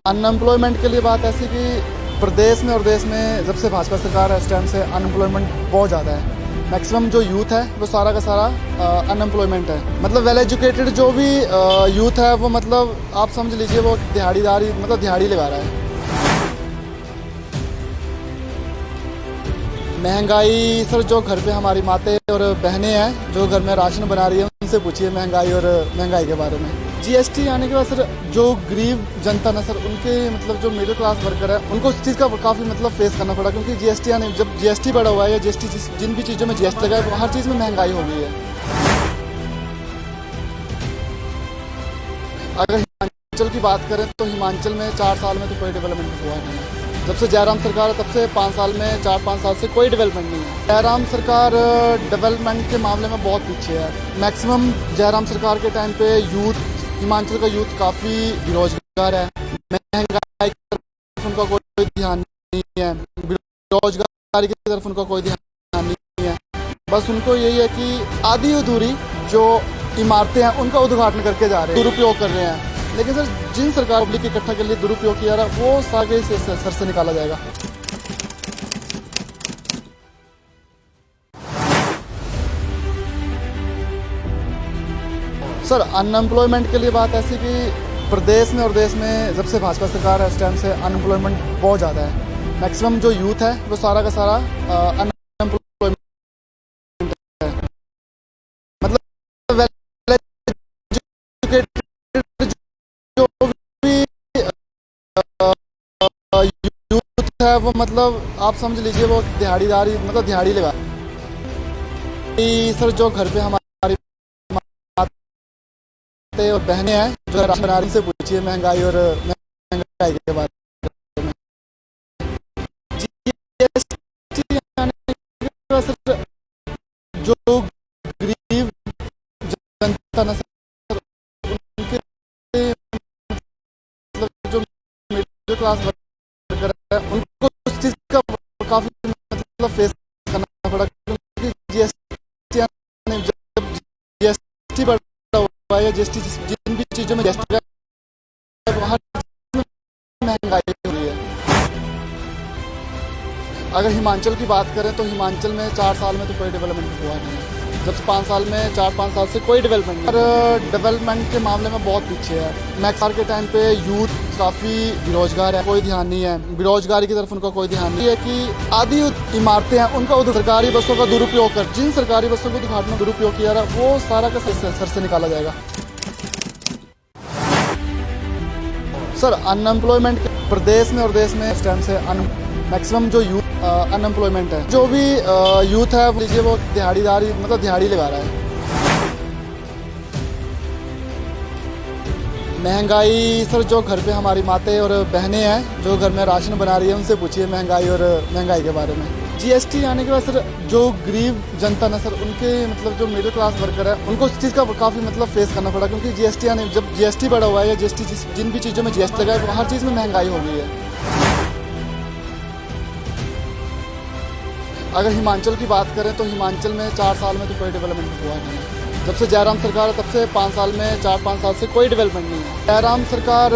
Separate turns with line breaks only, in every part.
Unemployment के लिए बात ऐसी कि प्रदेश में और देश में जब से भाजपा सरकार है उस टाइम से अनएम्प्लॉयमेंट बहुत ज़्यादा है। मैक्सिमम जो यूथ है वो सारा का सारा अनएम्प्लॉयमेंट है। मतलब वेल एजुकेटेड जो भी यूथ है वो मतलब आप समझ लीजिए वो दिहाड़ीदारी मतलब दिहाड़ी लगा रहा है। महंगाई सर, जो घर पे हमारी मातें और बहनें हैं जो घर में राशन बना रही है उनसे पूछिए महंगाई और महंगाई के बारे में। जीएसटी आने के बाद सर जो गरीब जनता ना सर उनके मतलब जो मिडिल क्लास वर्कर है उनको उस चीज़ का काफ़ी मतलब फेस करना पड़ा, क्योंकि जीएसटी आने जब जीएसटी बढ़ा हुआ है या जीएसटी जिन भी चीज़ों में जीएसटी लगा है हर चीज़ में महंगाई हो गई है। अगर हिमाचल की बात करें तो हिमाचल में 4 साल में तो कोई डेवलपमेंट हुआ नहीं है। जब से जयराम सरकार है तब से 5 साल में 4-5 साल से कोई डेवलपमेंट नहीं है। जयराम सरकार डेवलपमेंट के मामले में बहुत पीछे है। मैक्सिमम जयराम सरकार के टाइम पे यूथ, हिमाचल का यूथ काफ़ी बेरोजगार है। महंगाई की तरफ उनका कोई ध्यान नहीं है, बेरोजगारी की तरफ उनका कोई ध्यान नहीं है। बस उनको यही है कि आधी अधूरी जो इमारतें हैं उनका उद्घाटन करके जा रहे हैं, दुरुपयोग कर रहे हैं। लेकिन सर जिन सरकार पब्लिक इकट्ठा के लिए दुरुपयोग किया रहा है वो सारे से सर से निकाला जाएगा। सर अनएम्प्लॉयमेंट के लिए बात ऐसी कि प्रदेश में और देश में जब से भाजपा सरकार है उस टाइम से अनएम्प्लॉयमेंट बहुत ज़्यादा है। मैक्सिमम जो यूथ है वो सारा का सारा अनएम्प्लॉयमेंट है। मतलब वेल एजुकेटेड जो भी यूथ है वो मतलब आप समझ लीजिए वो दिहाड़ीदारी मतलब दिहाड़ी लगा। सर जो घर पे हमारी मातें और बहनें हैं जो राशन बना रही से पूछिए महंगाई और महंगाई के बारे में। जीएसटी आने के बाद सर जो गरीब जनता ना सर उनके मतलब जो मिडिल क्लास वर्कर है उनको उस चीज़ का काफ़ी मतलब फेस करना पड़ा, क्योंकि जीएसटी जब जीएसटी बढ़ा हुआ है या जीएसटी जिन भी चीज़ों में जीएसटी लगा है हर चीज़ में महंगाई हो रही है। अगर हिमाचल की बात करें तो हिमाचल में 4 साल में तो कोई डेवलपमेंट हुआ नहीं है। जब से 5 साल में 4-5 साल से कोई डेवलपमेंट नहीं है। डेवलपमेंट के मामले में बहुत पीछे है। मैक्सिमम के टाइम पे यूथ काफ़ी बेरोजगार है, कोई ध्यान नहीं है, बेरोजगारी की तरफ उनका कोई ध्यान नहीं है कि आधी इमारतें हैं उनका सरकारी बसों का दुरुपयोग कर जिन सरकारी बसों को उद्घाटन में दुरुपयोग किया रहा है वो सारा का सर से निकाला जाएगा। सर अनएम्प्लॉयमेंट प्रदेश में और देश में इस टाइम से मैक्सिमम जो यूथ अनएम्प्लॉयमेंट है, जो भी यूथ है वो लीजिए वो दिहाड़ीदारी मतलब दिहाड़ी लगा रहा है। महंगाई सर, जो घर पे हमारी मातें और बहनें हैं जो घर में राशन बना रही है उनसे पूछिए महंगाई और महंगाई के बारे में। जीएसटी आने के बाद सर जो गरीब जनता ना सर उनके मतलब जो मिडिल क्लास वर्कर है उनको उस चीज़ का काफ़ी मतलब फेस करना पड़ा, क्योंकि जीएसटी आने जब जीएसटी बढ़ा हुआ है या जीएसटी जिन भी चीज़ों में जीएसटी लगा है हर चीज़ में महंगाई हो गई है। अगर हिमाचल की बात करें तो हिमाचल में 4 साल में तो कोई डेवलपमेंट हुआ नहीं है। जब से जयराम सरकार है तब से 5 साल में 4-5 साल से कोई डेवलपमेंट नहीं है। जयराम सरकार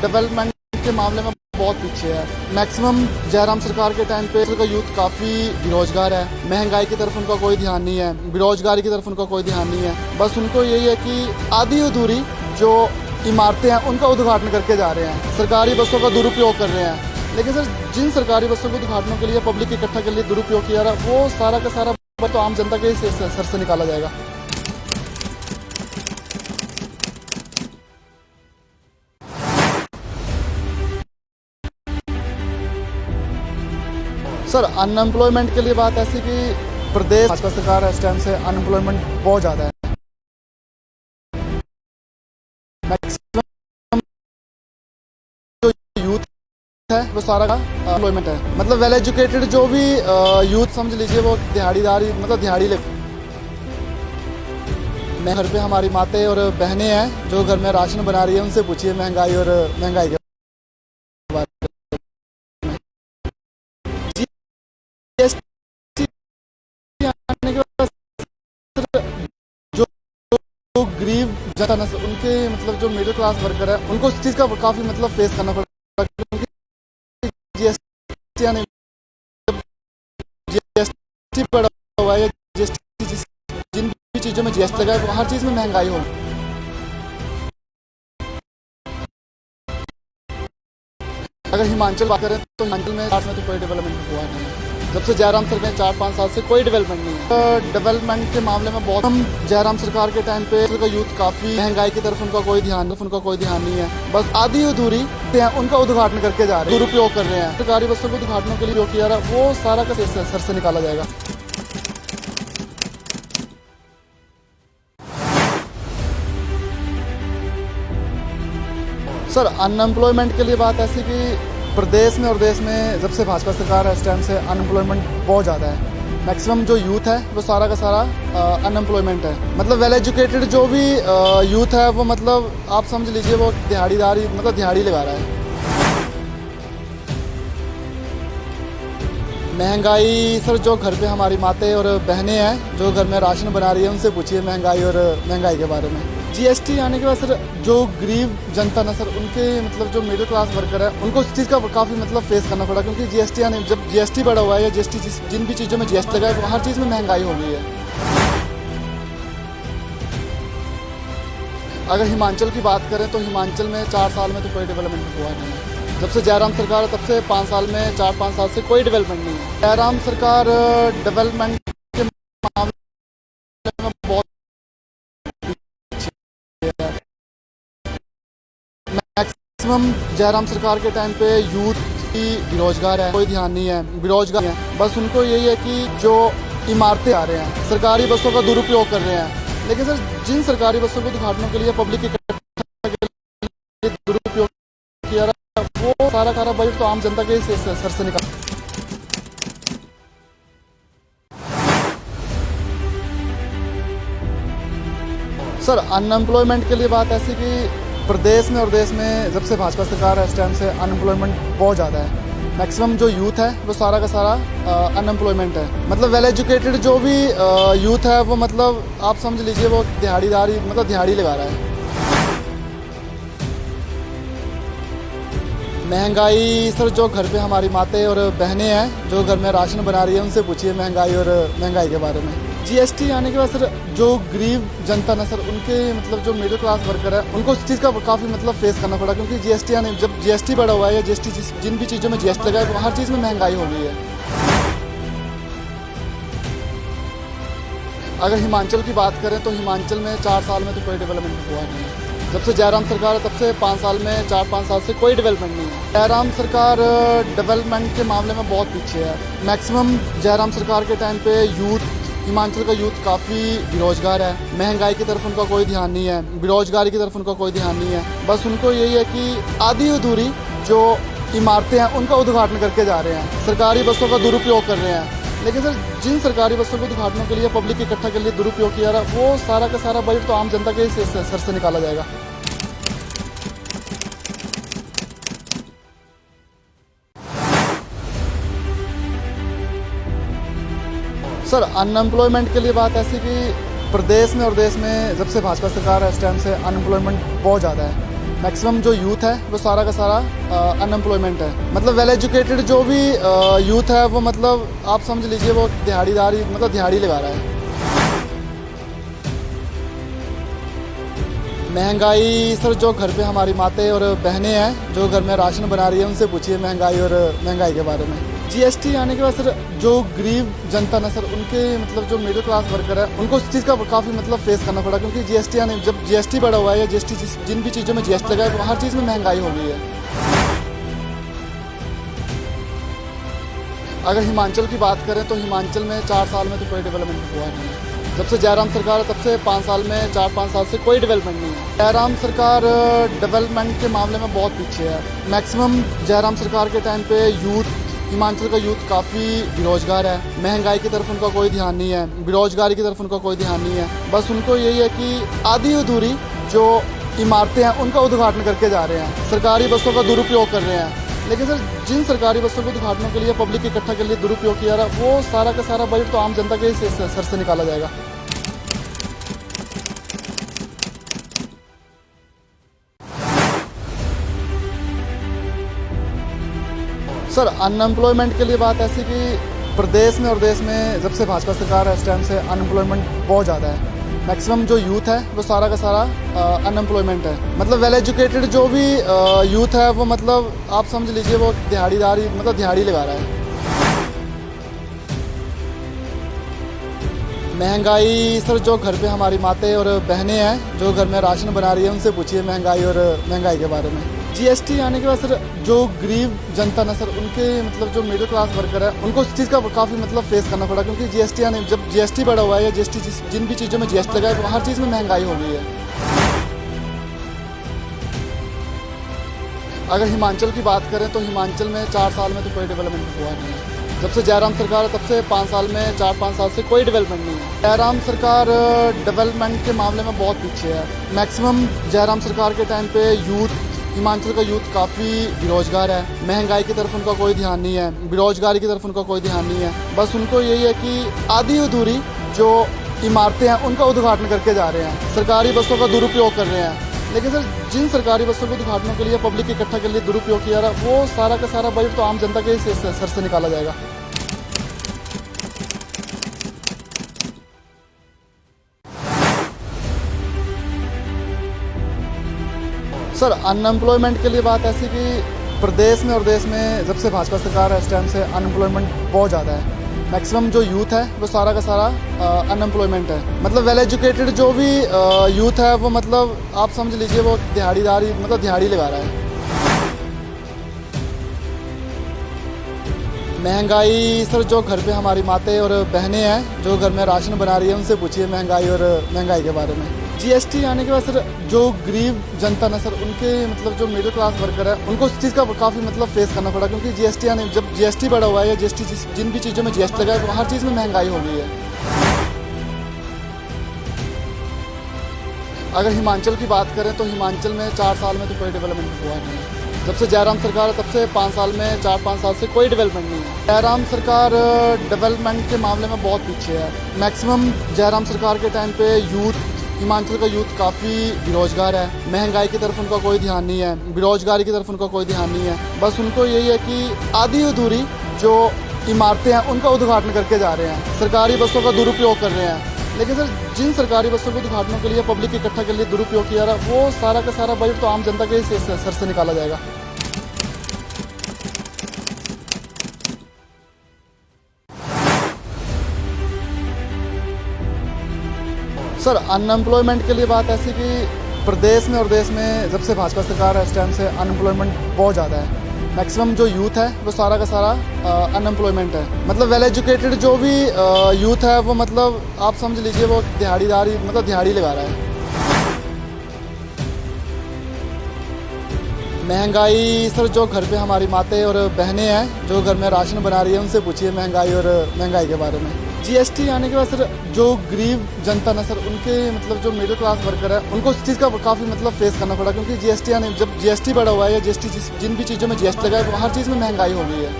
डेवलपमेंट के मामले में बहुत पीछे है। मैक्सिमम जयराम सरकार के टाइम पे का यूथ काफ़ी बेरोजगार है। महंगाई की तरफ उनका कोई ध्यान नहीं है, बेरोजगारी की तरफ उनका कोई ध्यान नहीं है। बस उनको यही है कि आधी अधूरी जो इमारतें हैं उनका उद्घाटन करके जा रहे हैं, सरकारी बसों का दुरुपयोग कर रहे हैं। लेकिन सर जिन सरकारी बसों को उद्घाटनों के लिए पब्लिक इकट्ठा के लिए दुरुपयोग किया रहा है वो सारा का सारा तो आम जनता के सर से निकाला जाएगा। सर अनएम्प्लॉयमेंट के लिए बात ऐसी कि प्रदेश भाजपा सरकार है इस टाइम से अनएम्प्लॉयमेंट बहुत ज़्यादा है। मैक्सिमम जो यूथ है वो सारा का एम्प्लॉयमेंट है। मतलब वेल एजुकेटेड जो भी यूथ समझ लीजिए वो दिहाड़ीदारी मतलब दिहाड़ी लगा। घर पे हमारी मातें और बहनें हैं जो घर में राशन बना रही है उनसे पूछिए महंगाई और महंगाई के बारे में। जीएसटी आने के बाद जो गरीब जनता ना उनके मतलब जो मिडिल क्लास वर्कर है उनको उस चीज़ का काफ़ी मतलब फेस करना पड़ा। क्योंकि जीएसटी जीएसटी बढ़ा हुआ है, जीएसटी जिन भी चीज़ों में जीएसटी लगा है हर चीज़ में महंगाई होगी। अगर हिमाचल बात करें तो हिमाचल में तो कोई डेवलपमेंट हुआ नहीं है। जब से जयराम सरकार 4-5 साल से कोई डेवलपमेंट नहीं है। डेवलपमेंट के मामले में बहुत हम जयराम सरकार के टाइम पे का यूथ काफ़ी महंगाई की तरफ उनका कोई ध्यान नहीं है। बस आधी अधूरी उनका उद्घाटन करके जा रहे हैं, दुरुपयोग कर रहे हैं। सरकारी बसों के उद्घाटनों के लिए जो किया रहा वो सारा का सर से निकाला जाएगा। सर अनएम्प्लॉयमेंट के लिए बात ऐसी कि प्रदेश में और देश में जब से भाजपा सरकार है इस टाइम से अनएम्प्लॉयमेंट बहुत ज़्यादा है। मैक्सिमम जो यूथ है वो सारा का सारा अनएम्प्लॉयमेंट है। मतलब वेल एजुकेटेड जो भी यूथ है वो मतलब आप समझ लीजिए वो दिहाड़ीदारी मतलब दिहाड़ी लगा रहा है। महंगाई सर जो घर पे हमारी मातें और बहनें हैं जो घर में राशन बना रही है उनसे पूछिए महंगाई के बारे में। जीएसटी आने के बाद सर जो गरीब जनता ना सर उनके मतलब जो मिडिल क्लास वर्कर है उनको उस चीज़ का काफ़ी मतलब फेस करना पड़ा, क्योंकि जीएसटी आने जब जीएसटी बढ़ा हुआ है या जीएसटी जिन भी चीज़ों में जीएसटी लगा है हर चीज़ में महंगाई हो गई है। अगर हिमाचल की बात करें तो हिमाचल में 4 साल में तो कोई डेवलपमेंट हुआ नहीं है। जब से जयराम सरकार है तब से 5 साल में 4-5 साल से कोई डेवलपमेंट नहीं है। जयराम सरकार डेवलपमेंट के मामले में बहुत मैक्सिमम जयराम सरकार के टाइम पे यूथ की बेरोजगार है, कोई ध्यान नहीं है, बेरोजगार है। बस उनको यही है कि जो इमारतें आ रहे हैं सरकारी बसों का दुरुपयोग कर रहे हैं। लेकिन सर जिन सरकारी बसों के उद्घाटनों के लिए पब्लिक के दुरुपयोग किया रहा वो सारा बजट तो आम जनता के सर से निकाल। सर अनएम्प्लॉयमेंट के लिए बात ऐसी कि प्रदेश में और देश में जब से भाजपा सरकार है इस टाइम से अनएम्प्लॉयमेंट बहुत ज़्यादा है। मैक्सिमम जो यूथ है वो सारा का सारा अनएम्प्लॉयमेंट है। मतलब वेल एजुकेटेड जो भी यूथ है वो मतलब आप समझ लीजिए वो दिहाड़ीदारी मतलब दिहाड़ी लगा रहा है। महंगाई सर जो घर पे हमारी मातें और बहनें हैं जो घर में राशन बना रही है उनसे पूछिए महंगाई के बारे में। जीएसटी आने के बाद सर जो गरीब जनता ना सर उनके मतलब जो मिडिल क्लास वर्कर है उनको उस चीज़ का काफ़ी मतलब फेस करना पड़ा, क्योंकि जीएसटी आने जब जीएसटी बढ़ा हुआ है या जीएसटी जिन भी चीज़ों में जीएसटी लगा है हर चीज़ में महंगाई हो गई है। अगर हिमाचल की बात करें तो हिमाचल में 4 साल में तो कोई डेवलपमेंट हुआ नहीं है। जब से जयराम सरकार है तब से 5 साल में 4-5 साल से कोई डेवलपमेंट नहीं है। जयराम सरकार डेवलपमेंट के मामले में बहुत पीछे है। मैक्सिमम जयराम सरकार के टाइम पे हिमाचल का यूथ काफ़ी बेरोजगार है। महंगाई की तरफ उनका कोई ध्यान नहीं है, बेरोजगारी की तरफ उनका कोई ध्यान नहीं है। बस उनको यही है कि आधी अधूरी जो इमारतें हैं उनका उद्घाटन करके जा रहे हैं, सरकारी बसों का दुरुपयोग कर रहे हैं। लेकिन सर जिन सरकारी बसों के उद्घाटनों के लिए पब्लिक इकट्ठा के लिए दुरुपयोग किया रहा वो सारा का सारा बजट तो आम जनता के सर से निकाला जाएगा। सर अनएम्प्लॉयमेंट के लिए बात ऐसी कि प्रदेश में और देश में जब से भाजपा सरकार है इस टाइम से अनएम्प्लॉयमेंट बहुत ज़्यादा है। मैक्सिमम जो यूथ है वो सारा का सारा अनएम्प्लॉयमेंट है। मतलब वेल एजुकेटेड जो भी यूथ है वो मतलब आप समझ लीजिए वो दिहाड़ीदारी मतलब दिहाड़ी लगा रहा है। महंगाई सर जो घर पे हमारी मातें और बहनें हैं जो घर में राशन बना रही है उनसे पूछिए महंगाई के बारे में। जीएसटी आने के बाद सर जो गरीब जनता ना सर उनके मतलब जो मिडिल क्लास वर्कर है उनको उस चीज़ का काफ़ी मतलब फेस करना पड़ा, क्योंकि जीएसटी आने जब जीएसटी बढ़ा हुआ है या जीएसटी जिन भी चीज़ों में जीएसटी लगा है हर चीज़ में महंगाई हो गई है। अगर हिमाचल की बात करें तो हिमाचल में 4 साल में तो कोई डेवलपमेंट हुआ नहीं है। जब से जयराम सरकार है तब से 5 साल में 4-5 साल से कोई डेवलपमेंट नहीं है। जयराम सरकार डेवलपमेंट के मामले में बहुत पीछे है। मैक्सिमम जयराम सरकार के टाइम पे हिमाचल का यूथ काफ़ी बेरोजगार है। महंगाई की तरफ उनका कोई ध्यान नहीं है, बेरोजगारी की तरफ उनका कोई ध्यान नहीं है। बस उनको यही है कि आधी अधूरी जो इमारतें हैं उनका उद्घाटन करके जा रहे हैं, सरकारी बसों का दुरुपयोग कर रहे हैं। लेकिन सर जिन सरकारी बसों के उद्घाटनों के लिए पब्लिक इकट्ठा के लिए दुरुपयोग किया रहा वो सारा का सारा बजट तो आम जनता के सर से निकाला जाएगा। सर अनएम्प्लॉयमेंट के लिए बात ऐसी कि प्रदेश में और देश में जब से भाजपा सरकार है उस टाइम से अनएम्प्लॉयमेंट बहुत ज़्यादा है। मैक्सिमम जो यूथ है वो सारा का सारा अनएम्प्लॉयमेंट है। मतलब वेल एजुकेटेड जो भी यूथ है वो मतलब आप समझ लीजिए वो दिहाड़ीदारी मतलब दिहाड़ी लगा रहा है। महंगाई सर जो घर पे हमारी माताएं और बहनें हैं जो घर में राशन बना रही है उनसे पूछिए महंगाई के बारे में। जीएसटी आने के बाद सर जो गरीब जनता ना सर उनके मतलब जो मिडिल क्लास वर्कर है उनको उस चीज़ का काफ़ी मतलब फेस करना पड़ा, क्योंकि जीएसटी आने जब जीएसटी बढ़ा हुआ है या जीएसटी जिन भी चीज़ों में जीएसटी लगा है हर चीज़ में महंगाई हो गई है। अगर हिमाचल की बात करें तो हिमाचल में 4 साल में तो कोई डेवलपमेंट हुआ नहीं है। जब से जयराम सरकार है तब से 5 साल में 4-5 साल से कोई डेवलपमेंट नहीं है। जयराम सरकार डेवलपमेंट के मामले में बहुत पीछे है। मैक्सिमम जयराम सरकार के टाइम पे हिमाचल का यूथ काफ़ी बेरोजगार है। महंगाई की तरफ उनका कोई ध्यान नहीं है, बेरोजगारी की तरफ उनका कोई ध्यान नहीं है। बस उनको यही है कि आधी अधूरी जो इमारतें हैं उनका उद्घाटन करके जा रहे हैं, सरकारी बसों का दुरुपयोग कर रहे हैं। लेकिन सर जिन सरकारी बसों के उद्घाटनों के लिए पब्लिक इकट्ठा के लिए दुरुपयोग किया जा रहा है वो सारा का सारा बजट तो आम जनता के सर से निकाला जाएगा। सर अनएम्प्लॉयमेंट के लिए बात ऐसी कि प्रदेश में और देश में जब से भाजपा सरकार है उस टाइम से अनएम्प्लॉयमेंट बहुत ज़्यादा है। मैक्सिमम जो यूथ है वो सारा का सारा अनएम्प्लॉयमेंट है। मतलब वेल एजुकेटेड जो भी यूथ है वो मतलब आप समझ लीजिए वो दिहाड़ीदारी मतलब दिहाड़ी लगा रहा है। महंगाई सर जो घर पे हमारी माताएं और बहनें हैं जो घर में राशन बना रही है उनसे पूछिए महंगाई के बारे में। जीएसटी आने के बाद सर जो गरीब जनता ना सर उनके मतलब जो मिडिल क्लास वर्कर है उनको उस चीज़ का काफ़ी मतलब फेस करना पड़ा, क्योंकि जीएसटी आने जब जीएसटी बढ़ा हुआ है या जीएसटी जिन भी चीज़ों में जीएसटी लगा है हर चीज़ में महंगाई हो गई है। अगर हिमाचल की बात करें तो हिमाचल में 4 साल में तो कोई डेवलपमेंट हुआ नहीं है। जब से जयराम सरकार है तब से 5 साल में 4-5 साल से कोई डेवलपमेंट नहीं है। जयराम सरकार डेवलपमेंट के मामले में बहुत पीछे है। मैक्सिमम जयराम सरकार के टाइम पे हिमाचल का यूथ काफ़ी बेरोजगार है। महंगाई की तरफ उनका कोई ध्यान नहीं है, बेरोजगारी की तरफ उनका कोई ध्यान नहीं है। बस उनको यही है कि आधी अधूरी जो इमारतें हैं उनका उद्घाटन करके जा रहे हैं, सरकारी बसों का दुरुपयोग कर रहे हैं। लेकिन सर जिन सरकारी बसों के उद्घाटनों के लिए पब्लिक इकट्ठा के लिए दुरुपयोग किया जा रहा है वो सारा का सारा बजट तो आम जनता के सर से निकाला जाएगा। सर अनएम्प्लॉयमेंट के लिए बात ऐसी कि प्रदेश में और देश में जब से भाजपा सरकार है उस टाइम से अनएम्प्लॉयमेंट बहुत ज़्यादा है। मैक्सिमम जो यूथ है वो सारा का सारा अनएम्प्लॉयमेंट है। मतलब वेल एजुकेटेड जो भी यूथ है वो मतलब आप समझ लीजिए वो दिहाड़ीदारी मतलब दिहाड़ी लगा रहा है। महंगाई सर जो घर पे हमारी माताएं और बहनें हैं जो घर में राशन बना रही है उनसे पूछिए महंगाई के बारे में। जीएसटी आने के बाद सर जो गरीब जनता ना सर उनके मतलब जो मिडिल क्लास वर्कर है उनको उस चीज़ का काफ़ी मतलब फेस करना पड़ा, क्योंकि जीएसटी आने जब जीएसटी बढ़ा हुआ है या जीएसटी जिन भी चीज़ों में जीएसटी लगा है हर चीज़ में महंगाई हो गई है।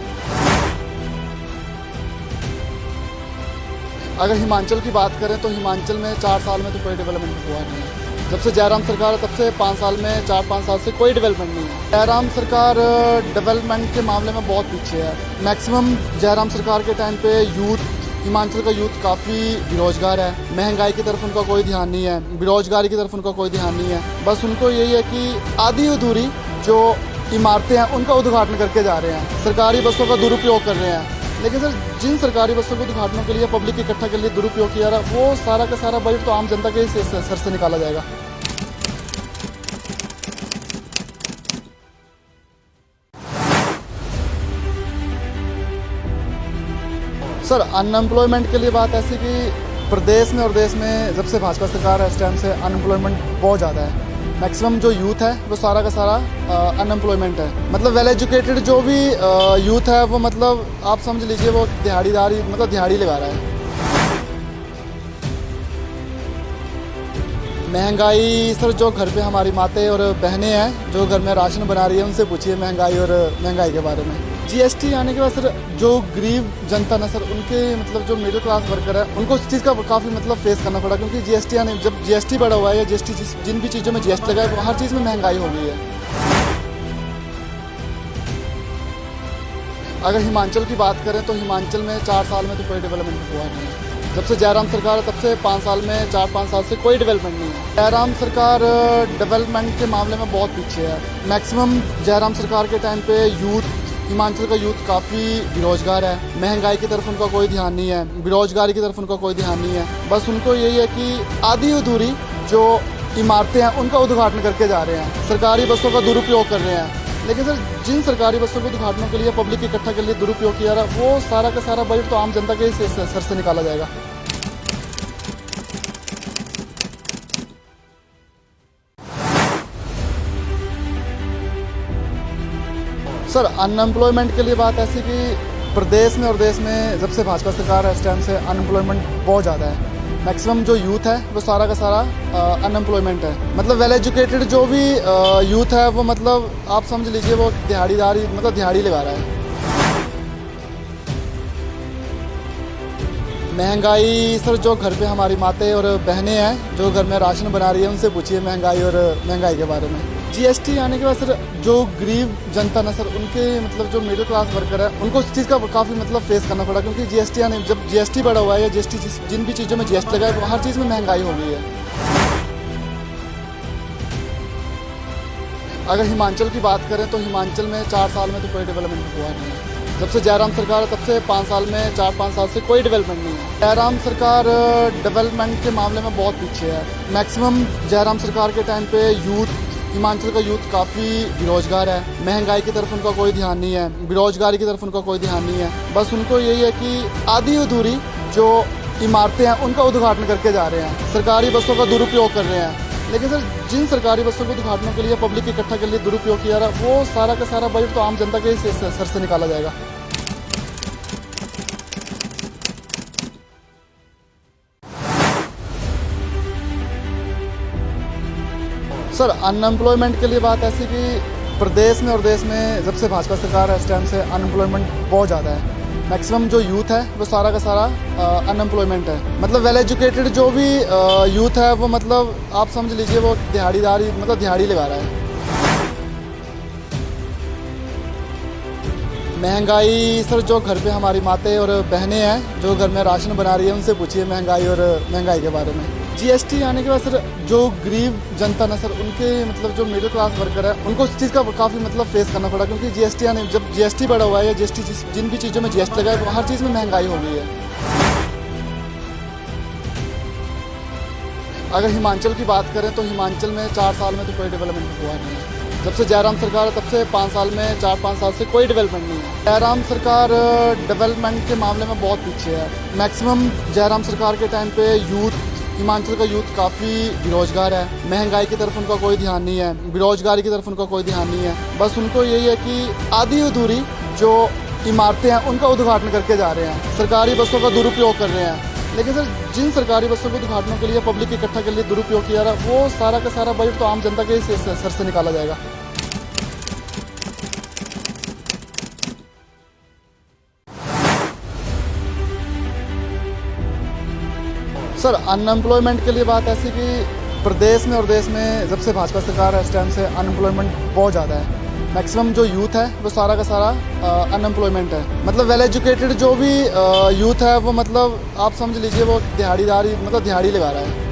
अगर हिमाचल की बात करें तो हिमाचल में 4 साल में तो कोई डेवलपमेंट हुआ नहीं है। जब से जयराम सरकार है तब से 5 साल में 4-5 साल से कोई डेवलपमेंट नहीं है। जयराम सरकार डेवलपमेंट के मामले में बहुत पीछे है। मैक्सिमम जयराम सरकार के टाइम पे हिमाचल का यूथ काफ़ी बेरोजगार है। महंगाई की तरफ उनका कोई ध्यान नहीं है, बेरोजगारी की तरफ उनका कोई ध्यान नहीं है। बस उनको यही है कि आधी अधूरी जो इमारतें हैं उनका उद्घाटन करके जा रहे हैं, सरकारी बसों का दुरुपयोग कर रहे हैं। लेकिन सर जिन सरकारी बसों के उद्घाटनों के लिए पब्लिक इकट्ठा के लिए दुरुपयोग किया जा रहा है वो सारा का सारा बजट तो आम जनता के सर से निकाला जाएगा। सर अनएम्प्लॉयमेंट के लिए बात ऐसी कि प्रदेश में और देश में जब से भाजपा सरकार है उस टाइम से अनएम्प्लॉयमेंट बहुत ज़्यादा है। मैक्सिमम जो यूथ है वो सारा का सारा अनएम्प्लॉयमेंट है। मतलब वेल एजुकेटेड जो भी यूथ है वो मतलब आप समझ लीजिए वो दिहाड़ीदारी मतलब दिहाड़ी लगा रहा है। महंगाई सर जो घर पे हमारी माताएं और बहनें हैं जो घर में राशन बना रही है उनसे पूछिए महंगाई के बारे में। जीएसटी आने के बाद सर जो गरीब जनता ना सर उनके मतलब जो मिडिल क्लास वर्कर है उनको उस चीज़ का काफ़ी मतलब फेस करना पड़ा, क्योंकि जीएसटी आने जब जीएसटी बढ़ा हुआ है या जीएसटी जिन भी चीज़ों में जीएसटी लगा है हर चीज़ में महंगाई हो गई है। अगर हिमाचल की बात करें तो हिमाचल में 4 साल में तो कोई डेवलपमेंट हुआ नहीं है। जब से जयराम सरकार है तब से 5 साल में 4-5 साल से कोई डेवलपमेंट नहीं है। जयराम सरकार डेवलपमेंट के मामले में बहुत पीछे है। मैक्सिमम जयराम सरकार के टाइम पे यूथ, हिमाचल का यूथ काफ़ी बेरोजगार है। महंगाई की तरफ उनका कोई ध्यान नहीं है, बेरोजगारी की तरफ उनका कोई ध्यान नहीं है। बस उनको यही है कि आधी अधूरी जो इमारतें हैं उनका उद्घाटन करके जा रहे हैं, सरकारी बसों का दुरुपयोग कर रहे हैं। लेकिन सर, जिन सरकारी बसों के उद्घाटनों के लिए पब्लिक इकट्ठा के लिए दुरुपयोग किया जा रहा है, वो सारा का सारा बजट तो आम जनता के सर से निकाला जाएगा। सर, अनएम्प्लॉयमेंट के लिए बात ऐसी कि प्रदेश में और देश में जब से भाजपा सरकार है इस टाइम से अनएम्प्लॉयमेंट बहुत ज़्यादा है। मैक्सिमम जो यूथ है वो सारा का सारा अनएम्प्लॉयमेंट है। मतलब वेल एजुकेटेड जो भी यूथ है वो, मतलब आप समझ लीजिए, वो दिहाड़ीदारी, मतलब दिहाड़ी लगा रहा है। महंगाई सर, जो घर पे हमारी माताएं और बहनें हैं जो घर में राशन बना रही है, उनसे पूछिए महंगाई और महंगाई के बारे में। जीएसटी आने के बाद सर, जो गरीब जनता ना सर, उनके मतलब जो मिडिल क्लास वर्कर है, उनको उस चीज़ का काफ़ी मतलब फेस करना पड़ा। क्योंकि जीएसटी आने, जब जीएसटी बढ़ा हुआ है या जीएसटी जिन भी चीज़ों में जीएसटी लगा है, हर चीज़ में महंगाई हो गई है। अगर हिमाचल की बात करें तो हिमाचल में 4 साल में तो कोई डेवलपमेंट हुआ नहीं है। जब से जयराम सरकार है तब से 5 साल में 4-5 साल से कोई डेवलपमेंट नहीं है। जयराम सरकार डेवलपमेंट के मामले में बहुत पीछे है। मैक्सिमम जयराम सरकार के टाइम पे यूथ, हिमाचल का यूथ काफ़ी बेरोजगार है। महंगाई की तरफ उनका कोई ध्यान नहीं है, बेरोजगारी की तरफ उनका कोई ध्यान नहीं है। बस उनको यही है कि आधी अधूरी जो इमारतें हैं उनका उद्घाटन करके जा रहे हैं, सरकारी बसों का दुरुपयोग कर रहे हैं। लेकिन सर, जिन सरकारी बसों के उद्घाटनों के लिए पब्लिक इकट्ठा के लिए दुरुपयोग किया जा रहा है, वो सारा का सारा बजट तो आम जनता के सर से निकाला जाएगा। सर, अनएम्प्लॉयमेंट के लिए बात ऐसी कि प्रदेश में और देश में जब से भाजपा सरकार है इस टाइम से अनएम्प्लॉयमेंट बहुत ज़्यादा है। मैक्सिमम जो यूथ है वो सारा का सारा अनएम्प्लॉयमेंट है। मतलब वेल एजुकेटेड जो भी यूथ है वो, मतलब आप समझ लीजिए, वो दिहाड़ीदारी, मतलब दिहाड़ी लगा रहा है। महंगाई सर, जो घर पे हमारी माताएं और बहनें हैं जो घर में राशन बना रही है, उनसे पूछिए महंगाई और महंगाई के बारे में। जीएसटी आने के बाद सर, जो गरीब जनता ना सर, उनके मतलब जो मिडिल क्लास वर्कर है, उनको उस चीज़ का काफ़ी मतलब फेस करना पड़ा। क्योंकि जीएसटी आने, जब जीएसटी बढ़ा हुआ है या जीएसटी जिन भी चीज़ों में जीएसटी लगा है, हर चीज़ में महंगाई हो गई है। अगर हिमाचल की बात करें तो हिमाचल में 4 साल में तो कोई डेवलपमेंट हुआ नहीं है। जब से जयराम सरकार है तब से 5 साल में 4-5 साल से कोई डेवलपमेंट नहीं है। जयराम सरकार डेवलपमेंट के मामले में बहुत पीछे है। मैक्सिमम जयराम सरकार के टाइम पे यूथ, हिमाचल का यूथ काफ़ी बेरोजगार है। महंगाई की तरफ उनका कोई ध्यान नहीं है, बेरोजगारी की तरफ उनका कोई ध्यान नहीं है। बस उनको यही है कि आधी अधूरी जो इमारतें हैं उनका उद्घाटन करके जा रहे हैं, सरकारी बसों का दुरुपयोग कर रहे हैं। लेकिन सर, जिन सरकारी बसों के उद्घाटनों के लिए पब्लिक इकट्ठा के लिए दुरुपयोग किया जा रहा है, वो सारा का सारा बजट तो आम जनता के सर से निकाला जाएगा। सर, अनएम्प्लॉयमेंट के लिए बात ऐसी कि प्रदेश में और देश में जब से भाजपा सरकार है इस टाइम से अनएम्प्लॉयमेंट बहुत ज़्यादा है। मैक्सिमम जो यूथ है वो सारा का सारा अनएम्प्लॉयमेंट है। मतलब वेल एजुकेटेड जो भी यूथ है वो, मतलब आप समझ लीजिए, वो दिहाड़ीदारी, मतलब दिहाड़ी लगा रहा है।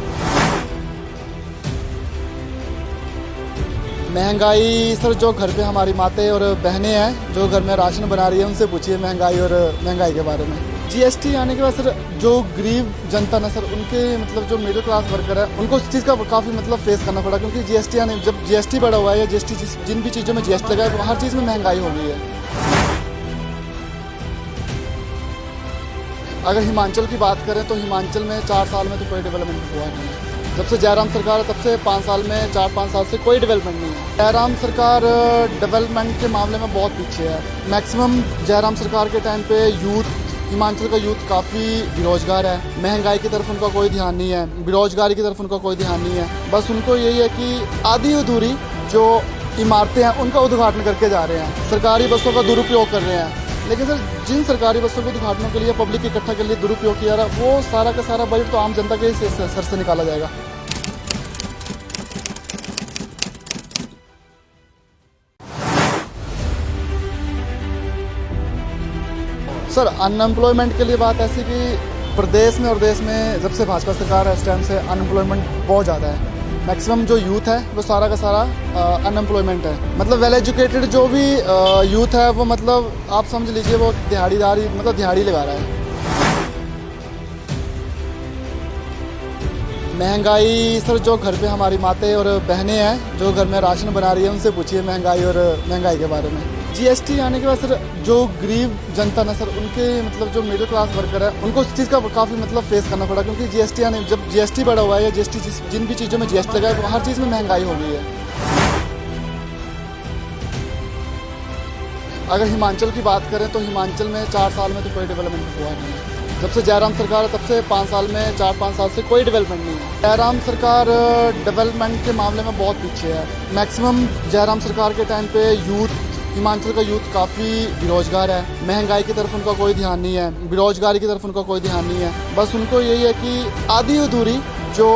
महंगाई सर, जो घर पे हमारी माताएं और बहनें हैं जो घर में राशन बना रही है, उनसे पूछिए महंगाई और महंगाई के बारे में। जीएसटी आने के बाद सर, जो गरीब जनता ना सर, उनके मतलब जो मिडिल क्लास वर्कर है, उनको उस चीज़ का काफ़ी मतलब फेस करना पड़ा। क्योंकि जीएसटी आने, जब जीएसटी बढ़ा हुआ है या जीएसटी जिन भी चीज़ों में जीएसटी लगा है, हर चीज़ में महंगाई हो गई है। अगर हिमाचल की बात करें तो हिमाचल में 4 साल में तो कोई डेवलपमेंट हुआ नहीं है। जब से जयराम सरकार है तब से 5 साल में 4-5 साल से कोई डेवलपमेंट नहीं है। जयराम सरकार डेवलपमेंट के मामले में बहुत पीछे है। मैक्सिमम जयराम सरकार के टाइम पे यूथ, हिमाचल का यूथ काफ़ी बेरोजगार है। महंगाई की तरफ उनका कोई ध्यान नहीं है, बेरोजगारी की तरफ उनका कोई ध्यान नहीं है। बस उनको यही है कि आधी अधूरी जो इमारतें हैं उनका उद्घाटन करके जा रहे हैं, सरकारी बसों का दुरुपयोग कर रहे हैं। लेकिन सर, जिन सरकारी बसों के उद्घाटनों के लिए पब्लिक इकट्ठा के लिए दुरुपयोग किया जा रहा है, वो सारा का सारा बजट तो आम जनता के सर से निकाला जाएगा। सर अनएम्प्लॉयमेंट के लिए बात ऐसी कि प्रदेश में और देश में जब से भाजपा सरकार है उस टाइम से अनएम्प्लॉयमेंट बहुत ज़्यादा है। मैक्सिमम जो यूथ है वो सारा का सारा अनएम्प्लॉयमेंट है। मतलब वेल एजुकेटेड जो भी यूथ है वो मतलब आप समझ लीजिए वो दिहाड़ीदारी मतलब दिहाड़ी लगा रहा है। महंगाई सर जो घर पे हमारी माताएं और बहनें हैं जो घर में राशन बना रही है उनसे पूछिए महंगाई और महंगाई के बारे में। जीएसटी आने के बाद सर जो गरीब जनता ना सर उनके मतलब जो मिडिल क्लास वर्कर है उनको उस चीज़ का काफ़ी मतलब फेस करना पड़ा, क्योंकि जीएसटी आने जब जीएसटी बढ़ा हुआ है या जीएसटी जिन भी चीज़ों में जीएसटी लगा है हर चीज़ में महंगाई हो गई है। अगर हिमाचल की बात करें तो हिमाचल में 4 साल में तो कोई डेवलपमेंट हुआ नहीं है। जब से जयराम सरकार है तब से 5 साल में 4-5 साल से कोई डेवलपमेंट नहीं है। जयराम सरकार डेवलपमेंट के मामले में बहुत पीछे है। मैक्सिमम जयराम सरकार के टाइम पे हिमाचल का यूथ काफ़ी बेरोजगार है। महंगाई की तरफ उनका कोई ध्यान नहीं है, बेरोजगारी की तरफ उनका कोई ध्यान नहीं है। बस उनको यही है कि आधी अधूरी जो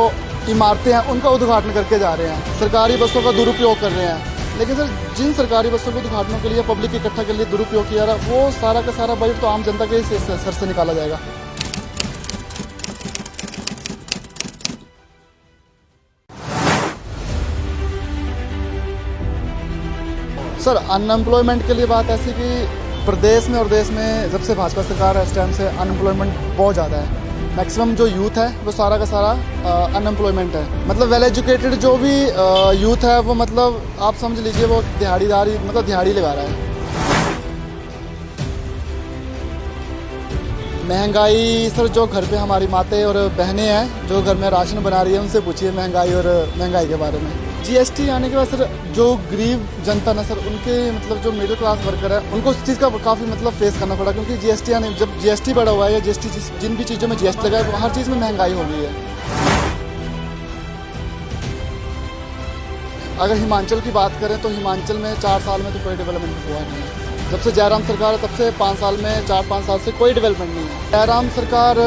इमारतें हैं उनका उद्घाटन करके जा रहे हैं, सरकारी बसों का दुरुपयोग कर रहे हैं। लेकिन सर जिन सरकारी बसों के उद्घाटनों के लिए पब्लिक इकट्ठा के लिए दुरुपयोग किया रहा है वो सारा का सारा बजट तो आम जनता के सर से निकाला जाएगा। सर अनएम्प्लॉयमेंट के लिए बात ऐसी कि प्रदेश में और देश में जब से भाजपा सरकार है उस टाइम से अनएम्प्लॉयमेंट बहुत ज़्यादा है। मैक्सिमम जो यूथ है वो सारा का सारा अनएम्प्लॉयमेंट है। मतलब वेल एजुकेटेड जो भी यूथ है वो मतलब आप समझ लीजिए वो दिहाड़ीदारी मतलब दिहाड़ी लगा रहा है। महंगाई सर जो घर पे हमारी माताएं और बहनें हैं जो घर में राशन बना रही है उनसे पूछिए महंगाई और महंगाई के बारे में। जीएसटी आने के बाद सर जो गरीब जनता ना सर उनके मतलब जो मिडिल क्लास वर्कर है उनको उस चीज़ का काफ़ी मतलब फेस करना पड़ा, क्योंकि जीएसटी आने जब जीएसटी बढ़ा हुआ है या जीएसटी जिन भी चीज़ों में जीएसटी लगा है हर चीज़ में महंगाई हो गई है। अगर हिमाचल की बात करें तो हिमाचल में 4 साल में तो कोई डेवलपमेंट हुआ नहीं है। जब से जयराम सरकार है तब से 5 साल में 4-5 साल से कोई डेवलपमेंट नहीं है। जयराम सरकार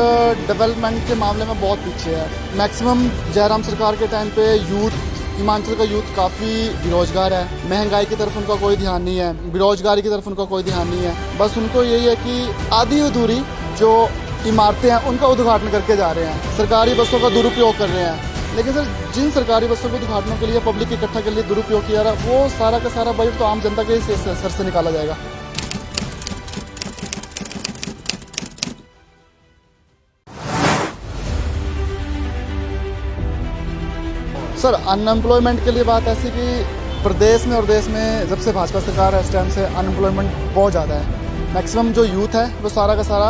डेवलपमेंट के मामले में बहुत पीछे है। मैक्सिमम जयराम सरकार के टाइम पे हिमाचल का यूथ काफ़ी बेरोजगार है। महंगाई की तरफ उनका कोई ध्यान नहीं है, बेरोजगारी की तरफ उनका कोई ध्यान नहीं है। बस उनको यही है कि आधी अधूरी जो इमारतें हैं उनका उद्घाटन करके जा रहे हैं, सरकारी बसों का दुरुपयोग कर रहे हैं। लेकिन सर जिन सरकारी बसों के उद्घाटनों के लिए पब्लिक इकट्ठा के लिए दुरुपयोग किया रहा है वो सारा का सारा बजट तो आम जनता के सर से निकाला जाएगा। सर अनएम्प्लॉयमेंट के लिए बात ऐसी कि प्रदेश में और देश में जब से भाजपा सरकार है उस टाइम से अनएम्प्लॉयमेंट बहुत ज़्यादा है। मैक्सिमम जो यूथ है वो सारा का सारा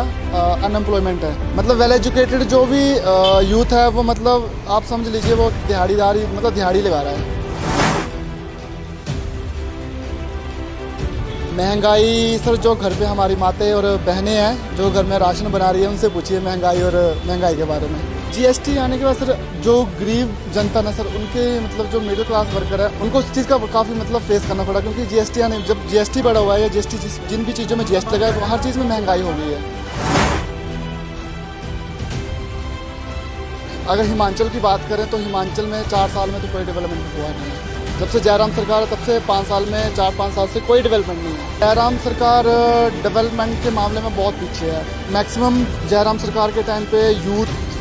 अनएम्प्लॉयमेंट है। मतलब वेल एजुकेटेड जो भी यूथ है वो मतलब आप समझ लीजिए वो दिहाड़ीदारी मतलब दिहाड़ी लगा रहा है। महंगाई सर जो घर पे हमारी माताएं और बहनें हैं जो घर में राशन बना रही है उनसे पूछिए महंगाई और महंगाई के बारे में। जीएसटी आने के बाद सर जो गरीब जनता ना सर उनके मतलब जो मिडिल क्लास वर्कर है उनको उस चीज़ का काफ़ी मतलब फेस करना पड़ा, क्योंकि जीएसटी आने जब जीएसटी बढ़ा हुआ है या जीएसटी जिन भी चीज़ों में जीएसटी लगा है हर चीज़ में महंगाई हो गई है। अगर हिमाचल की बात करें तो हिमाचल में 4 साल में तो कोई डेवलपमेंट हुआ नहीं है। जब से जयराम सरकार है तब से 5 साल में 4-5 साल से कोई डेवलपमेंट नहीं है। जयराम सरकार डेवलपमेंट के मामले में बहुत पीछे है। मैक्सिमम जयराम सरकार के टाइम पे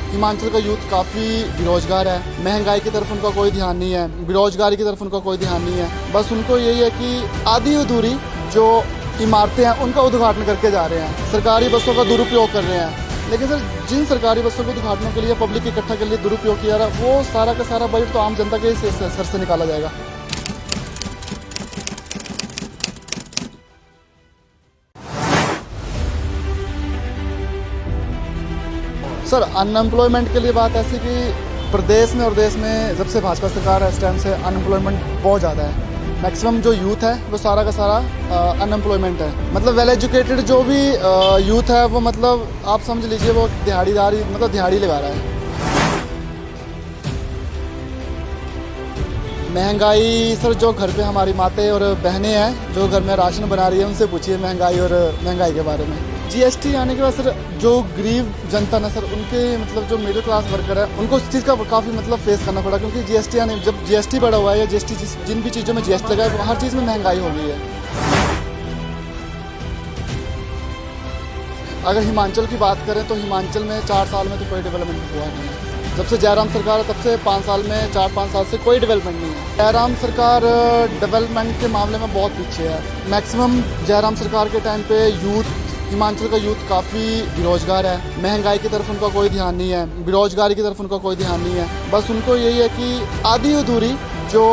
हिमाचल का यूथ काफ़ी बेरोजगार है। महंगाई की तरफ उनका कोई ध्यान नहीं है, बेरोजगारी की तरफ उनका कोई ध्यान नहीं है। बस उनको यही है कि आधी अधूरी जो इमारतें हैं उनका उद्घाटन करके जा रहे हैं, सरकारी बसों का दुरुपयोग कर रहे हैं। लेकिन सर जिन सरकारी बसों के उद्घाटनों के लिए पब्लिक इकट्ठा के लिए दुरुपयोग किया रहा है वो सारा का सारा बजट तो आम जनता के सर से निकाला जाएगा। सर अनएम्प्लॉयमेंट के लिए बात ऐसी कि प्रदेश में और देश में जब से भाजपा सरकार है उस टाइम से अनएम्प्लॉयमेंट बहुत ज़्यादा है। मैक्सिमम जो यूथ है वो सारा का सारा अनएम्प्लॉयमेंट है। मतलब वेल एजुकेटेड जो भी यूथ है वो मतलब आप समझ लीजिए वो दिहाड़ीदारी मतलब दिहाड़ी लगा रहा है। महंगाई सर जो घर पे हमारी माताएं और बहनें हैं जो घर में राशन बना रही है उनसे पूछिए महंगाई और महंगाई के बारे में। जीएसटी आने के बाद सर जो गरीब जनता ना सर उनके मतलब जो मिडिल क्लास वर्कर है उनको उस चीज़ का काफ़ी मतलब फेस करना पड़ा, क्योंकि जीएसटी आने जब जीएसटी बढ़ा हुआ है या जीएसटी जिन भी चीज़ों में जीएसटी लगा है हर चीज़ में महंगाई हो गई है। अगर हिमाचल की बात करें तो हिमाचल में 4 साल में तो कोई डेवलपमेंट हुआ नहीं है। जब से जयराम सरकार है तब से 5 साल में 4-5 साल से कोई डेवलपमेंट नहीं है। जयराम सरकार डेवलपमेंट के मामले में बहुत पीछे है। मैक्सिमम जयराम सरकार के टाइम पे यूथ, हिमाचल का यूथ काफ़ी बेरोजगार है। महंगाई की तरफ उनका कोई ध्यान नहीं है, बेरोजगारी की तरफ उनका कोई ध्यान नहीं है। बस उनको यही है कि आधी अधूरी जो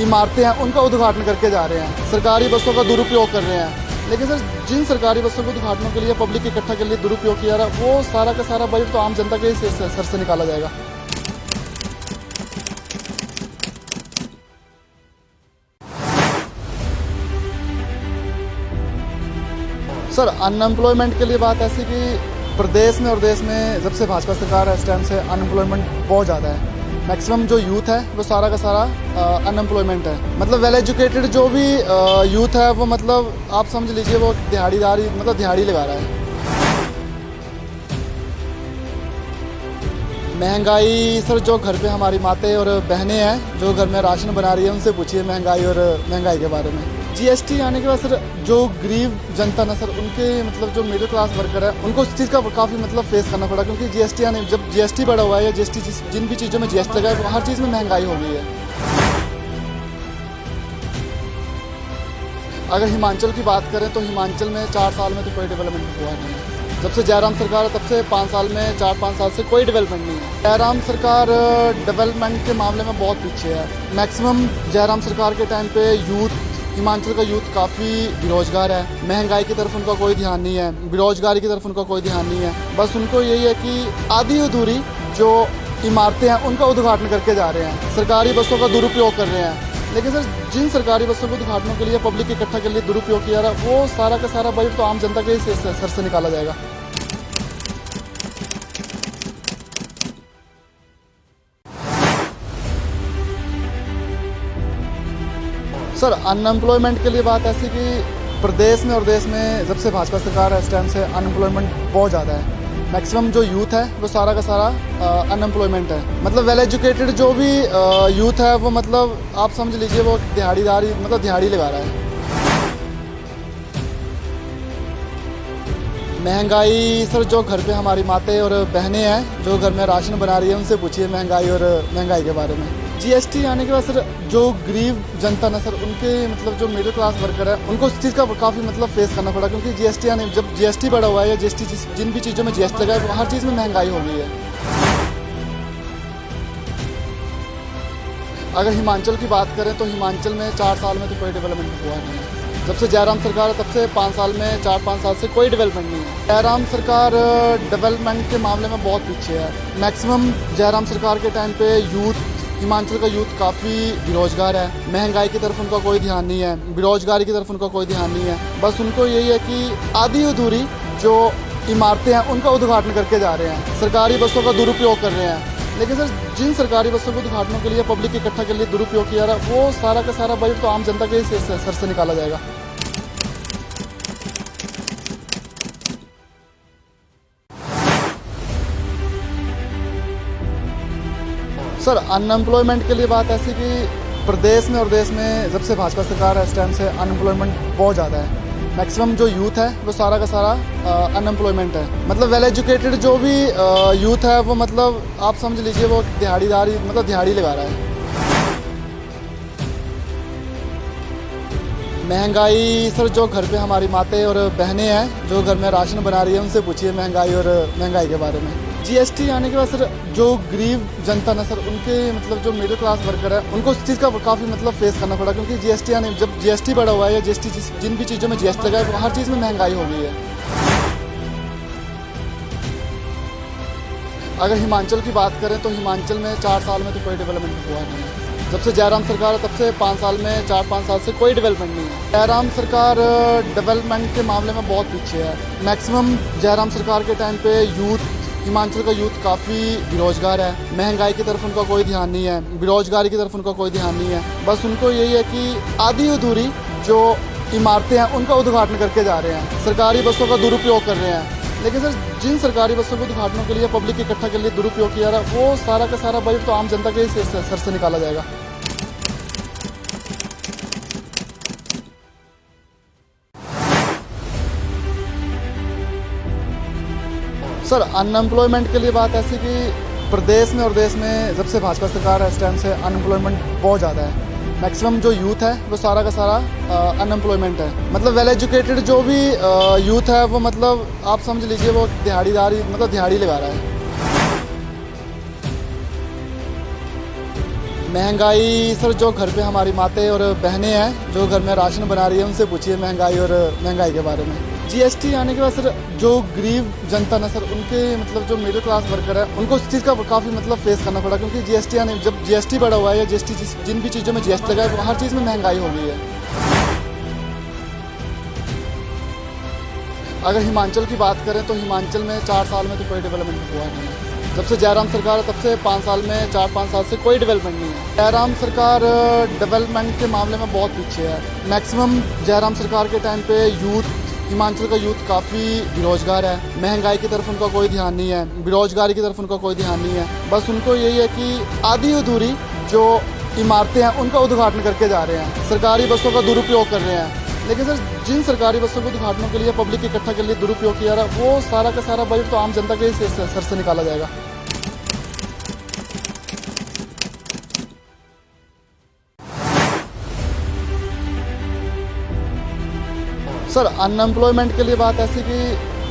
इमारतें हैं उनका उद्घाटन करके जा रहे हैं, सरकारी बसों का दुरुपयोग कर रहे हैं। लेकिन सर, जिन सरकारी बसों के उद्घाटनों के लिए पब्लिक इकट्ठा के लिए दुरुपयोग किया रहा है, वो सारा का सारा बजट तो आम जनता के ही सर से निकाला जाएगा। सर, अनएम्प्लॉयमेंट के लिए बात ऐसी कि प्रदेश में और देश में जब से भाजपा सरकार है इस टाइम से अनएम्प्लॉयमेंट बहुत ज़्यादा है। मैक्सिमम जो यूथ है वो सारा का सारा अनएम्प्लॉयमेंट है। मतलब वेल एजुकेटेड जो भी यूथ है वो, मतलब आप समझ लीजिए, वो दिहाड़ीदारी, मतलब दिहाड़ी लगा रहा है। महंगाई सर, जो घर पे हमारी माताएं और बहनें हैं जो घर में राशन बना रही है, उनसे पूछिए महंगाई और महंगाई के बारे में। जीएसटी आने के बाद सर, जो गरीब जनता ना सर, उनके मतलब जो मिडिल क्लास वर्कर है उनको उस चीज़ का काफ़ी मतलब फेस करना पड़ा, क्योंकि जीएसटी आने, जब जीएसटी बढ़ा हुआ है या जीएसटी जिन भी चीज़ों में जीएसटी लगा है, हर चीज़ में महंगाई हो गई है। अगर हिमाचल की बात करें तो हिमाचल में 4 साल में तो कोई डेवलपमेंट हुआ नहीं है। जब से जयराम सरकार है तब से 5 साल में 4-5 साल से कोई डेवलपमेंट नहीं है। जयराम सरकार डेवलपमेंट के मामले में बहुत पीछे है। मैक्सिमम जयराम सरकार के टाइम पे यूथ, हिमाचल का यूथ काफ़ी बेरोजगार है। महंगाई की तरफ उनका कोई ध्यान नहीं है, बेरोजगारी की तरफ उनका कोई ध्यान नहीं है। बस उनको यही है कि आधी अधूरी जो इमारतें हैं उनका उद्घाटन करके जा रहे हैं, सरकारी बसों का दुरुपयोग कर रहे हैं। लेकिन सर, जिन सरकारी बसों के उद्घाटनों के लिए पब्लिक इकट्ठा के लिए दुरुपयोग किया रहा है, वो सारा का सारा बजट तो आम जनता के ही सर से निकाला जाएगा। सर, अनएम्प्लॉयमेंट के लिए बात ऐसी कि प्रदेश में और देश में जब से भाजपा सरकार है इस टाइम से अनएम्प्लॉयमेंट बहुत ज़्यादा है। मैक्सिमम जो यूथ है वो सारा का सारा अनएम्प्लॉयमेंट है। मतलब वेल एजुकेटेड जो भी यूथ है वो, मतलब आप समझ लीजिए, वो दिहाड़ीदारी, मतलब दिहाड़ी लगा रहा है। महंगाई सर, जो घर पे हमारी माताएं और बहनें हैं जो घर में राशन बना रही है, उनसे पूछिए महंगाई और महंगाई के बारे में। जीएसटी आने के बाद सर, जो गरीब जनता ना सर, उनके मतलब जो मिडिल क्लास वर्कर है उनको उस चीज़ का काफ़ी मतलब फेस करना पड़ा, क्योंकि जीएसटी आने, जब जीएसटी बढ़ा हुआ है या जीएसटी जिन भी चीज़ों में जीएसटी लगा है, हर चीज़ में महंगाई हो गई है। अगर हिमाचल की बात करें तो हिमाचल में 4 साल में तो कोई डेवलपमेंट हुआ नहीं है। जब से जयराम सरकार है तब से 5 साल में 4-5 साल से कोई डेवलपमेंट नहीं है। जयराम सरकार डेवलपमेंट के मामले में बहुत पीछे है। मैक्सिमम जयराम सरकार के टाइम पे यूथ, हिमाचल का यूथ काफ़ी बेरोजगार है। महंगाई की तरफ उनका कोई ध्यान नहीं है, बेरोजगारी की तरफ उनका कोई ध्यान नहीं है। बस उनको यही है कि आधी अधूरी जो इमारतें हैं उनका उद्घाटन करके जा रहे हैं, सरकारी बसों का दुरुपयोग कर रहे हैं। लेकिन सर, जिन सरकारी बसों के उद्घाटनों के लिए पब्लिक इकट्ठा के लिए दुरुपयोग किया रहा है, वो सारा का सारा बजट तो आम जनता के ही सर से निकाला जाएगा। सर, अनएम्प्लॉयमेंट के लिए बात ऐसी कि प्रदेश में और देश में जब से भाजपा सरकार है इस टाइम से अनएम्प्लॉयमेंट बहुत ज़्यादा है। मैक्सिमम जो यूथ है वो सारा का सारा अनएम्प्लॉयमेंट है। मतलब वेल एजुकेटेड जो भी यूथ है वो, मतलब आप समझ लीजिए, वो दिहाड़ीदारी, मतलब दिहाड़ी लगा रहा है। महंगाई सर, जो घर पे हमारी माताएं और बहनें हैं जो घर में राशन बना रही है, उनसे पूछिए महंगाई और महंगाई के बारे में। जीएसटी आने के बाद सर, जो गरीब जनता ना सर, उनके मतलब जो मिडिल क्लास वर्कर है उनको उस चीज़ का काफ़ी मतलब फेस करना पड़ा, क्योंकि जीएसटी आने, जब जीएसटी बढ़ा हुआ है या जीएसटी जिन भी चीज़ों में जीएसटी लगा है, हर चीज़ में महंगाई हो गई है। अगर हिमाचल की बात करें तो हिमाचल में 4 साल में तो कोई डेवलपमेंट हुआ नहीं है। जब से जयराम सरकार है तब से 5 साल में 4-5 साल से कोई डेवलपमेंट नहीं है। जयराम सरकार डेवलपमेंट के मामले में बहुत पीछे है। मैक्सिमम जयराम सरकार के टाइम पे यूथ, हिमाचल का यूथ काफ़ी बेरोजगार है। महंगाई की तरफ उनका कोई ध्यान नहीं है, बेरोजगारी की तरफ उनका कोई ध्यान नहीं है। बस उनको यही है कि आधी अधूरी जो इमारतें हैं उनका उद्घाटन करके जा रहे हैं, सरकारी बसों का दुरुपयोग कर रहे हैं। लेकिन सर, जिन सरकारी बसों के उद्घाटनों के लिए पब्लिक इकट्ठा के लिए दुरुपयोग किया रहा है, वो सारा का सारा बजट तो आम जनता के ही सर से निकाला जाएगा। सर अनएम्प्लॉयमेंट के लिए बात ऐसी कि प्रदेश में और देश में जब से भाजपा सरकार है इस टाइम से अनएम्प्लॉयमेंट बहुत ज़्यादा है। मैक्सिमम जो यूथ है वो सारा का सारा अनएम्प्लॉयमेंट है। मतलब वेल एजुकेटेड जो भी यूथ है वो मतलब आप समझ लीजिए वो दिहाड़ीदारी मतलब दिहाड़ी लगा रहा है। महंगाई सर जो घर पे हमारी मातें और बहनें हैं जो घर में राशन बना रही है उनसे पूछिए महंगाई और महंगाई के बारे में। जीएसटी आने के बाद सर जो गरीब जनता ना सर उनके मतलब जो मिडिल क्लास वर्कर है उनको उस चीज़ का काफ़ी मतलब फेस करना पड़ा, क्योंकि जीएसटी आने जब जीएसटी बढ़ा हुआ है या जीएसटी जिन भी चीज़ों में जीएसटी लगा है हर चीज़ में महंगाई हो गई है। अगर हिमाचल की बात करें तो हिमाचल में 4 साल में तो कोई डेवलपमेंट हुआ नहीं है। जब से जयराम सरकार है तब से 5 साल में 4-5 साल से कोई डेवलपमेंट नहीं है। जयराम सरकार डेवलपमेंट के मामले में बहुत पीछे है। मैक्सिमम जयराम सरकार के टाइम पे हिमाचल का यूथ काफ़ी बेरोजगार है। महंगाई की तरफ उनका कोई ध्यान नहीं है, बेरोजगारी की तरफ उनका कोई ध्यान नहीं है। बस उनको यही है कि आधी अधूरी जो इमारतें हैं उनका उद्घाटन करके जा रहे हैं, सरकारी बसों का दुरुपयोग कर रहे हैं। लेकिन सर जिन सरकारी बसों को उद्घाटनों के लिए पब्लिक इकट्ठा के लिए दुरुपयोग किया जा रहा है वो सारा का सारा बजट तो आम जनता के सर से निकाला जाएगा। सर अनएम्प्लॉयमेंट के लिए बात ऐसी कि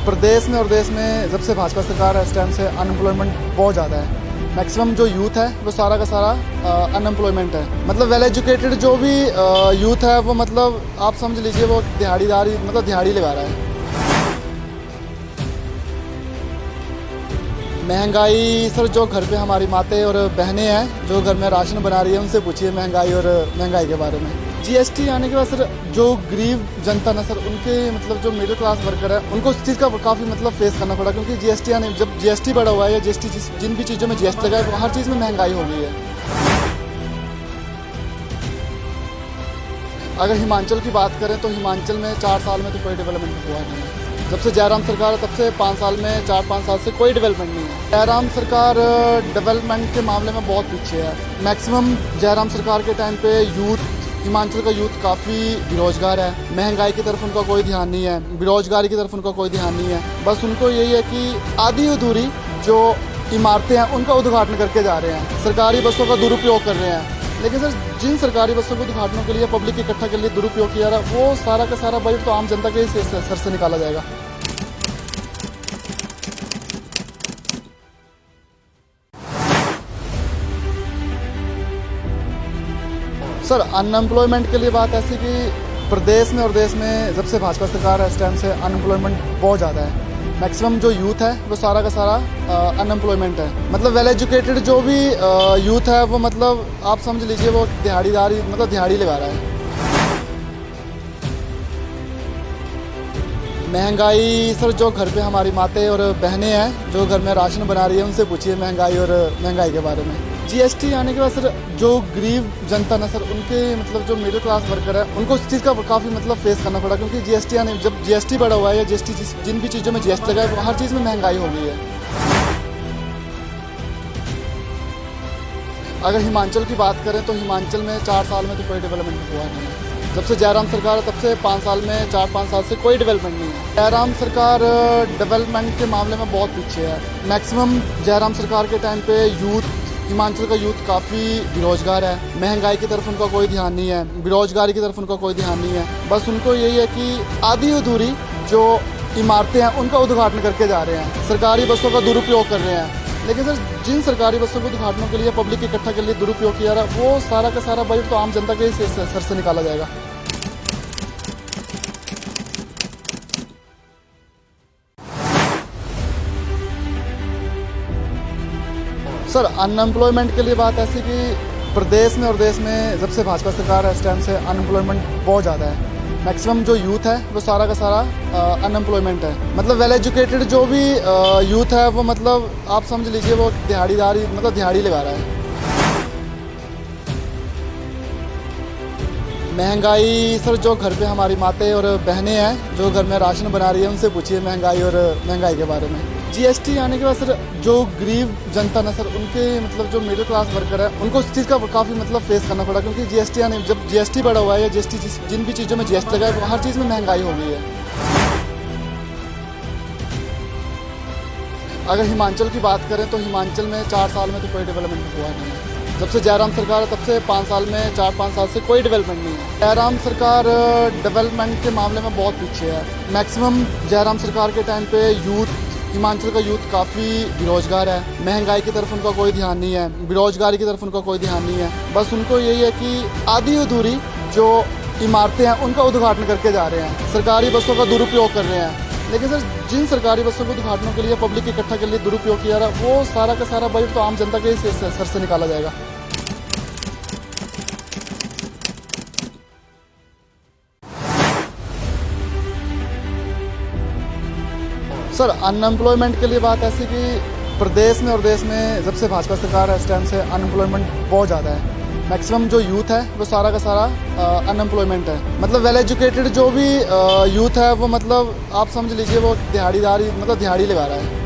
प्रदेश में और देश में जब से भाजपा सरकार है इस टाइम से अनएम्प्लॉयमेंट बहुत ज़्यादा है। मैक्सिमम जो यूथ है वो सारा का सारा अनएम्प्लॉयमेंट है। मतलब वेल एजुकेटेड जो भी यूथ है वो मतलब आप समझ लीजिए वो दिहाड़ीदारी मतलब दिहाड़ी लगा रहा है। महंगाई सर जो घर पे हमारी मातें और बहनें हैं जो घर में राशन बना रही है उनसे पूछिए महंगाई और महंगाई के बारे में। जीएसटी आने के बाद सर जो गरीब जनता ना सर उनके मतलब जो मिडिल क्लास वर्कर है उनको उस चीज़ का काफ़ी मतलब फेस करना पड़ा, क्योंकि जीएसटी आने जब जीएसटी बढ़ा हुआ है या जीएसटी जिन भी चीज़ों में जीएसटी लगा है हर चीज़ में महंगाई हो गई है। अगर हिमाचल की बात करें तो हिमाचल में 4 साल में तो कोई डेवलपमेंट हुआ नहीं है। जब से जयराम सरकार है तब से 5 साल में 4-5 साल से कोई डेवलपमेंट नहीं है। जयराम सरकार डेवलपमेंट के मामले में बहुत पीछे है। मैक्सिमम जयराम सरकार के टाइम पे हिमाचल का यूथ काफ़ी बेरोजगार है। महंगाई की तरफ उनका कोई ध्यान नहीं है, बेरोजगारी की तरफ उनका कोई ध्यान नहीं है। बस उनको यही है कि आधी अधूरी जो इमारतें हैं उनका उद्घाटन करके जा रहे हैं, सरकारी बसों का दुरुपयोग कर रहे हैं। लेकिन सर जिन सरकारी बसों को उद्घाटनों के लिए पब्लिक इकट्ठा के लिए दुरुपयोग किया जा रहा है वो सारा का सारा बजट तो आम जनता के सर से निकाला जाएगा। सर अनएम्प्लॉयमेंट के लिए बात ऐसी कि प्रदेश में और देश में जब से भाजपा सरकार है इस टाइम से अनएम्प्लॉयमेंट बहुत ज़्यादा है। मैक्सिमम जो यूथ है वो सारा का सारा अनएम्प्लॉयमेंट है। मतलब वेल एजुकेटेड जो भी यूथ है वो मतलब आप समझ लीजिए वो दिहाड़ीदारी मतलब दिहाड़ी लगा रहा है। महंगाई सर जो घर पे हमारी मातें और बहनें हैं जो घर में राशन बना रही है उनसे पूछिए महंगाई और महंगाई के बारे में। जीएसटी आने के बाद सर जो गरीब जनता ना सर उनके मतलब जो मिडिल क्लास वर्कर है उनको उस चीज़ का काफ़ी मतलब फेस करना पड़ा, क्योंकि जीएसटी आने जब जीएसटी बढ़ा हुआ है या जीएसटी जिन भी चीज़ों में जीएसटी लगा है हर चीज़ में महंगाई हो गई है। अगर हिमाचल की बात करें तो हिमाचल में 4 साल में तो कोई डेवलपमेंट हुआ नहीं है। जब से जयराम सरकार है तब से 5 साल में 4-5 साल से कोई डेवलपमेंट नहीं है। जयराम सरकार डेवलपमेंट के मामले में बहुत पीछे है। मैक्सिमम जयराम सरकार के टाइम पे हिमाचल का यूथ काफ़ी बेरोजगार है। महंगाई की तरफ उनका कोई ध्यान नहीं है, बेरोजगारी की तरफ उनका कोई ध्यान नहीं है। बस उनको यही है कि आधी अधूरी जो इमारतें हैं उनका उद्घाटन करके जा रहे हैं, सरकारी बसों का दुरुपयोग कर रहे हैं। लेकिन सर जिन सरकारी बसों को उद्घाटनों के लिए पब्लिक इकट्ठा के लिए दुरुपयोग किया जा रहा है वो सारा का सारा बजट तो आम जनता के सर से निकाला जाएगा। सर अनएम्प्लॉयमेंट के लिए बात ऐसी कि प्रदेश में और देश में जब से भाजपा सरकार है इस टाइम से अनएम्प्लॉयमेंट बहुत ज़्यादा है। मैक्सिमम जो यूथ है वो सारा का सारा अनएम्प्लॉयमेंट है। मतलब वेल एजुकेटेड जो भी यूथ है वो मतलब आप समझ लीजिए वो दिहाड़ीदारी मतलब दिहाड़ी लगा रहा है। महंगाई सर जो घर पे हमारी मातें और बहनें हैं जो घर में राशन बना रही है उनसे पूछिए महंगाई और महंगाई के बारे में। जीएसटी आने के बाद सर जो गरीब जनता ना सर उनके मतलब जो मिडिल क्लास वर्कर है उनको उस चीज़ का काफ़ी मतलब फेस करना पड़ा, क्योंकि जीएसटी आने जब जीएसटी बढ़ा हुआ है या जीएसटी जिन भी चीज़ों में जीएसटी लगा है हर चीज़ में महंगाई हो गई है। अगर हिमाचल की बात करें तो हिमाचल में 4 साल में तो कोई डेवलपमेंट हुआ नहीं है। जब से जयराम सरकार है तब से 5 साल में 4-5 साल से कोई डेवलपमेंट नहीं है। जयराम सरकार डेवलपमेंट के मामले में बहुत पीछे है। मैक्सिमम जयराम सरकार के टाइम पे यूथ, हिमाचल का यूथ काफ़ी बेरोजगार है। महंगाई की तरफ उनका कोई ध्यान नहीं है, बेरोजगारी की तरफ उनका कोई ध्यान नहीं है। बस उनको यही है कि आधी अधूरी जो इमारतें हैं उनका उद्घाटन करके जा रहे हैं, सरकारी बसों का दुरुपयोग कर रहे हैं। लेकिन सर, जिन सरकारी बसों के उद्घाटनों के लिए पब्लिक इकट्ठा के लिए दुरुपयोग किया जा रहा है, वो सारा का सारा बजट तो आम जनता के ही सर से निकाला जाएगा। सर, अनएम्प्लॉयमेंट के लिए बात ऐसी कि प्रदेश में और देश में जब से भाजपा सरकार है इस टाइम से अनएम्प्लॉयमेंट बहुत ज़्यादा है। मैक्सिमम जो यूथ है वो सारा का सारा अनएम्प्लॉयमेंट है। मतलब वेल एजुकेटेड जो भी यूथ है वो, मतलब आप समझ लीजिए, वो दिहाड़ीदारी, मतलब दिहाड़ी लगा रहा है।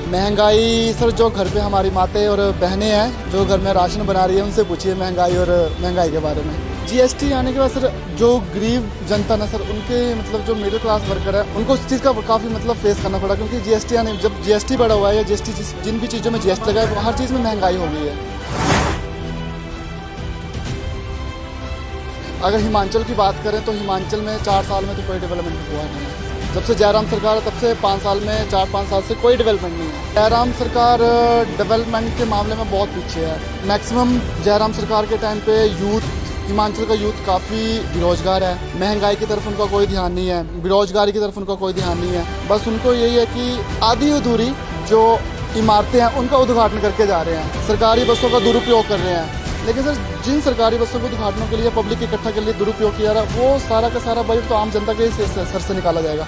महंगाई सर, जो घर पे हमारी माताएं और बहनें हैं जो घर में राशन बना रही है, उनसे पूछिए महंगाई और महंगाई के बारे में। जीएसटी आने के बाद सर, जो गरीब जनता ना सर, उनके मतलब जो मिडिल क्लास वर्कर है उनको उस चीज़ का काफ़ी मतलब फेस करना पड़ा, क्योंकि जीएसटी आने, जब जीएसटी बढ़ा हुआ है या जीएसटी जिन भी चीज़ों में जीएसटी लगा है वो हर चीज़ में महंगाई हो गई है। अगर हिमाचल की बात करें तो हिमाचल में 4 साल में तो कोई डेवलपमेंट हुआ नहीं है। जब से जयराम सरकार है तब से 5 साल में 4-5 साल से कोई डेवलपमेंट नहीं है। जयराम सरकार डेवलपमेंट के मामले में बहुत पीछे है। मैक्सिमम जयराम सरकार के टाइम पे यूथ, हिमाचल का यूथ काफ़ी बेरोजगार है। महंगाई की तरफ उनका कोई ध्यान नहीं है, बेरोजगारी की तरफ उनका कोई ध्यान नहीं है। बस उनको यही है कि आधी अधूरी जो इमारतें हैं उनका उद्घाटन करके जा रहे हैं, सरकारी बसों का दुरुपयोग कर रहे हैं। लेकिन सर, जिन सरकारी बसों के उद्घाटनों के लिए पब्लिक इकट्ठा के लिए दुरुपयोग किया जा रहा है, वो सारा का सारा बजट तो आम जनता के ही सर से निकाला जाएगा।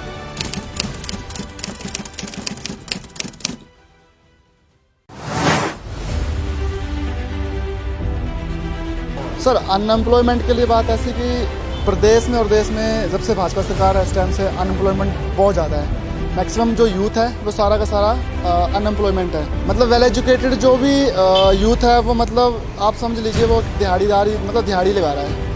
सर, अनएम्प्लॉयमेंट के लिए बात ऐसी कि प्रदेश में और देश में जब से भाजपा सरकार है इस टाइम से अनएम्प्लॉयमेंट बहुत ज़्यादा है। मैक्सिमम जो यूथ है वो सारा का सारा अनएम्प्लॉयमेंट है। मतलब वेल एजुकेटेड जो भी यूथ है वो, मतलब आप समझ लीजिए, वो दिहाड़ीदारी, मतलब दिहाड़ी लगा रहा है।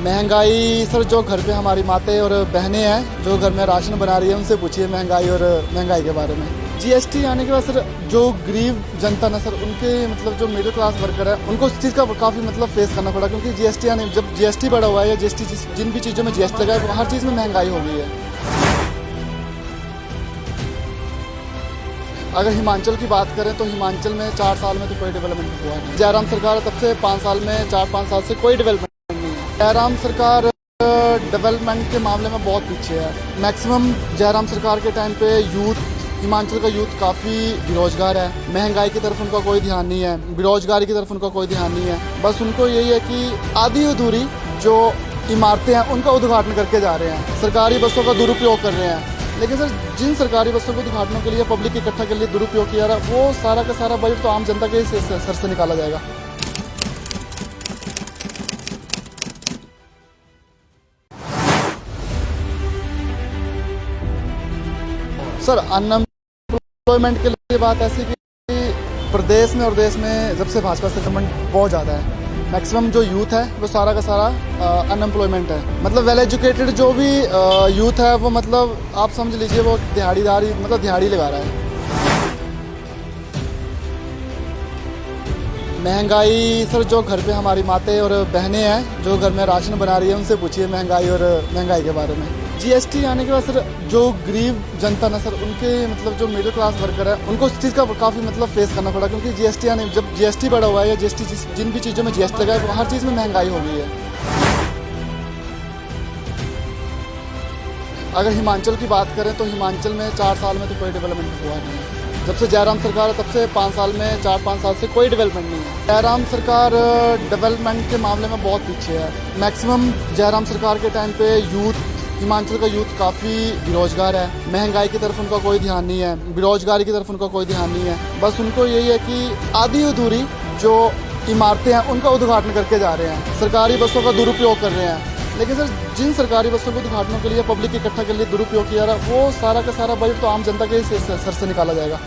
महंगाई सर, जो घर पे हमारी माताएं और बहनें हैं जो घर में राशन बना रही है, उनसे पूछिए महंगाई और महंगाई के बारे में। जीएसटी आने के बाद सर, जो गरीब जनता ना सर, उनके मतलब जो मिडिल क्लास वर्कर है उनको उस चीज़ का काफ़ी मतलब फेस करना पड़ा, क्योंकि जीएसटी आने, जब जीएसटी बढ़ा हुआ है या जीएसटी जिन भी चीज़ों में जीएसटी लगा है वो हर चीज़ में महंगाई हो गई है। अगर हिमाचल की बात करें तो हिमाचल में 4 साल में तो कोई डेवलपमेंट हुआ नहीं। जयराम सरकार है तब से 5 साल में 4-5 साल से कोई डेवलपमेंट नहीं है। जयराम सरकार डेवलपमेंट के मामले में बहुत पीछे है। मैक्सिमम जयराम सरकार के टाइम पे यूथ, हिमाचल का यूथ काफ़ी बेरोजगार है। महंगाई की तरफ उनका कोई ध्यान नहीं है, बेरोजगारी की तरफ उनका कोई ध्यान नहीं है। बस उनको यही है कि आधी अधूरी जो इमारतें हैं उनका उद्घाटन करके जा रहे हैं, सरकारी बसों का दुरुपयोग कर रहे हैं। लेकिन सर, जिन सरकारी बसों के उद्घाटनों के लिए पब्लिक इकट्ठा के लिए दुरुपयोग किया जा रहा है, वो सारा का सारा बजट तो आम जनता के ही सर से निकाला जाएगा। सर, अनएम्प्लॉयमेंट के लिए बात ऐसी कि प्रदेश में और देश में जब से भाजपा सरकार बहुत ज़्यादा है। मैक्सिमम जो यूथ है वो सारा का सारा अनएम्प्लॉयमेंट है। मतलब वेल एजुकेटेड जो भी यूथ है वो, मतलब आप समझ लीजिए, वो दिहाड़ीदारी, मतलब दिहाड़ी लगा रहा है। महंगाई सर, जो घर पे हमारी माताएं और बहनें हैं जो घर में राशन बना रही है, उनसे पूछिए महंगाई और महंगाई के बारे में। जीएसटी आने के बाद सर, जो गरीब जनता ना सर, उनके मतलब जो मिडिल क्लास वर्कर है उनको उस चीज़ का काफ़ी मतलब फेस करना पड़ा, क्योंकि जीएसटी आने, जब जीएसटी बढ़ा हुआ है या जीएसटी जिन भी चीज़ों में जीएसटी लगा है वो हर चीज़ में महंगाई हो गई है। अगर हिमाचल की बात करें तो हिमाचल में 4 साल में तो कोई डेवलपमेंट हुआ नहीं है। जब से जयराम सरकार है तब से 5 साल में 4-5 साल से कोई डेवलपमेंट नहीं है। जयराम सरकार डेवलपमेंट के मामले में बहुत पीछे है। मैक्सिमम जयराम सरकार के टाइम पे यूथ, हिमाचल का यूथ काफ़ी बेरोजगार है। महंगाई की तरफ उनका कोई ध्यान नहीं है, बेरोजगारी की तरफ उनका कोई ध्यान नहीं है। बस उनको यही है कि आधी अधूरी जो इमारतें हैं उनका उद्घाटन करके जा रहे हैं, सरकारी बसों का दुरुपयोग कर रहे हैं। लेकिन सर, जिन सरकारी बसों के उद्घाटनों के लिए पब्लिक इकट्ठा के लिए दुरुपयोग किया जा रहा है, वो सारा का सारा बजट तो आम जनता के ही सर से निकाला जाएगा।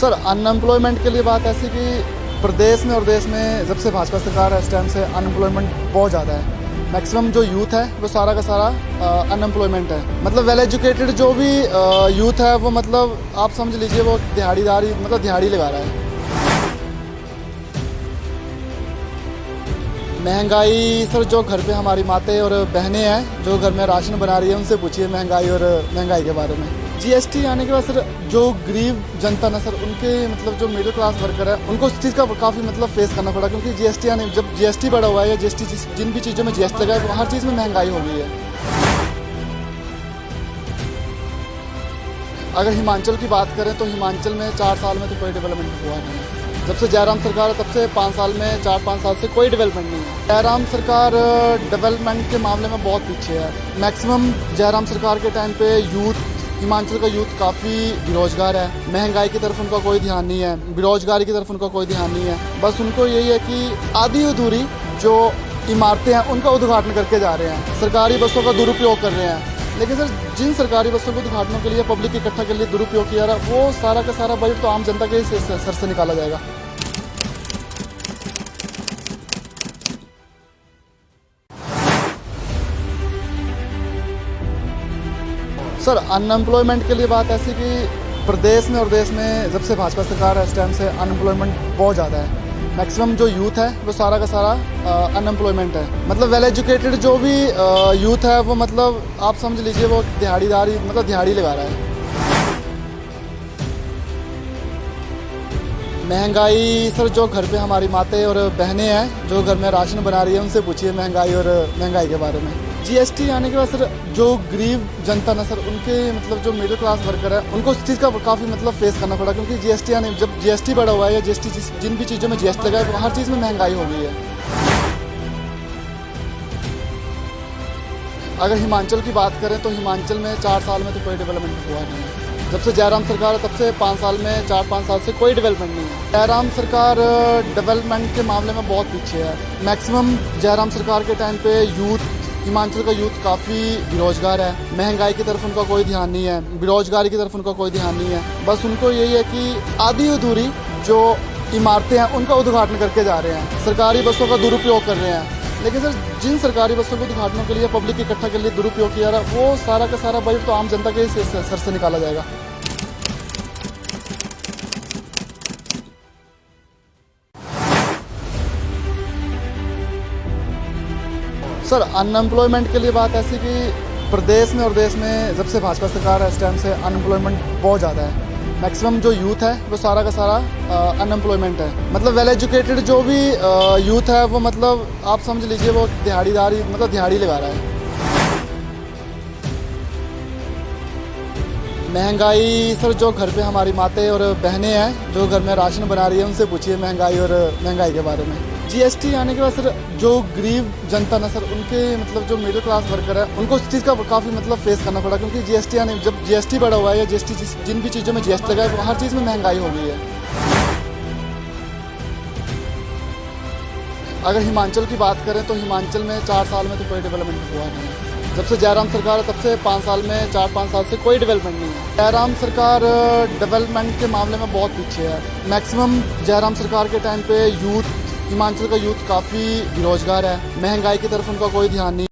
सर अनएम्प्लॉयमेंट के लिए बात ऐसी कि प्रदेश में और देश में जब से भाजपा सरकार है उस टाइम से अनएम्प्लॉयमेंट बहुत ज़्यादा है। मैक्सिमम जो यूथ है वो सारा का सारा अनएम्प्लॉयमेंट है। मतलब वेल एजुकेटेड जो भी यूथ है वो मतलब आप समझ लीजिए वो दिहाड़ीदारी मतलब दिहाड़ी लगा रहा है। महंगाई सर जो घर पे हमारी माताएं और बहनें हैं जो घर में राशन बना रही है उनसे पूछिए महंगाई और महंगाई के बारे में। जीएसटी आने के बाद सर जो गरीब जनता ना सर उनके मतलब जो मिडिल क्लास वर्कर है उनको उस चीज़ का काफ़ी मतलब फेस करना पड़ा, क्योंकि जीएसटी आने जब जीएसटी बढ़ा हुआ है या जीएसटी जिन भी चीज़ों में जीएसटी लगा है वो हर चीज़ में महंगाई हो गई है। अगर हिमाचल की बात करें तो हिमाचल में 4 साल में तो कोई डेवलपमेंट हुआ नहीं है। जब से जयराम सरकार है तब से 5 साल में 4-5 साल से कोई डेवलपमेंट नहीं है। जयराम सरकार डेवलपमेंट के मामले में बहुत पीछे है। मैक्सिमम जयराम सरकार के टाइम पे यूथ हिमाचल का यूथ काफ़ी बेरोजगार है। महंगाई की तरफ उनका कोई ध्यान नहीं है, बेरोजगारी की तरफ उनका कोई ध्यान नहीं है। बस उनको यही है कि आधी अधूरी जो इमारतें हैं उनका उद्घाटन करके जा रहे हैं, सरकारी बसों का दुरुपयोग कर रहे हैं। लेकिन सर जिन सरकारी बसों को उद्घाटनों के लिए पब्लिक इकट्ठा के लिए दुरुपयोग किया रहा है वो सारा का सारा बजट तो आम जनता के सर से निकाला जाएगा। सर अनएम्प्लॉयमेंट के लिए बात ऐसी कि प्रदेश में और देश में जब से भाजपा सरकार है उस टाइम से अनएम्प्लॉयमेंट बहुत ज़्यादा है। मैक्सिमम जो यूथ है वो सारा का सारा अनएम्प्लॉयमेंट है। मतलब वेल एजुकेटेड जो भी यूथ है वो मतलब आप समझ लीजिए वो दिहाड़ीदारी मतलब दिहाड़ी लगा रहा है। महंगाई सर जो घर पे हमारी माताएं और बहनें हैं जो घर में राशन बना रही है उनसे पूछिए महंगाई और महंगाई के बारे में। जीएसटी आने के बाद सर जो गरीब जनता ना सर उनके मतलब जो मिडिल क्लास वर्कर है उनको उस चीज़ का काफ़ी मतलब फेस करना पड़ा, क्योंकि जीएसटी आने जब जीएसटी बढ़ा हुआ है या जीएसटी जिन भी चीज़ों में जीएसटी लगा है वो हर चीज़ में महंगाई हो गई है। अगर हिमाचल की बात करें तो हिमाचल में 4 साल में तो कोई डेवलपमेंट हुआ नहीं है। जब से जयराम सरकार है तब से 5 साल में 4-5 साल से कोई डेवलपमेंट नहीं है। जयराम सरकार डेवलपमेंट के मामले में बहुत पीछे है। मैक्सिमम जयराम सरकार के टाइम पे यूथ हिमाचल का यूथ काफ़ी बेरोजगार है। महंगाई की तरफ उनका कोई ध्यान नहीं है, बेरोजगारी की तरफ उनका कोई ध्यान नहीं है। बस उनको यही है कि आधी अधूरी जो इमारतें हैं उनका उद्घाटन करके जा रहे हैं, सरकारी बसों का दुरुपयोग कर रहे हैं। लेकिन सर जिन सरकारी बसों को उद्घाटनों के लिए पब्लिक इकट्ठा के लिए दुरुपयोग किया रहा है वो सारा का सारा बजट तो आम जनता के सर से निकाला जाएगा। सर अनएम्प्लॉयमेंट के लिए बात ऐसी कि प्रदेश में और देश में जब से भाजपा सरकार है उस टाइम से अनएम्प्लॉयमेंट बहुत ज़्यादा है। मैक्सिमम जो यूथ है वो सारा का सारा अनएम्प्लॉयमेंट है। मतलब वेल एजुकेटेड जो भी यूथ है वो मतलब आप समझ लीजिए वो दिहाड़ीदारी मतलब दिहाड़ी लगा रहा है। महंगाई सर जो घर पे हमारी माताएं और बहनें हैं जो घर में राशन बना रही है उनसे पूछिए महंगाई और महंगाई के बारे में। जीएसटी आने के बाद सर जो गरीब जनता ना सर उनके मतलब जो मिडिल क्लास वर्कर है उनको उस चीज़ का काफ़ी मतलब फेस करना पड़ा, क्योंकि जीएसटी आने जब जीएसटी बढ़ा हुआ है या जीएसटी जिन भी चीज़ों में जीएसटी लगा है वो हर चीज़ में महंगाई हो गई है। अगर हिमाचल की बात करें तो हिमाचल में 4 साल में तो कोई डेवलपमेंट हुआ नहीं है। जब से जयराम सरकार है तब से 5 साल में 4-5 साल से कोई डेवलपमेंट नहीं है। जयराम सरकार डेवलपमेंट के मामले में बहुत पीछे है। मैक्सिमम जयराम सरकार के टाइम पे यूथ हिमाचल का यूथ काफ़ी बेरोजगार है। महंगाई की तरफ उनका कोई ध्यान नहीं।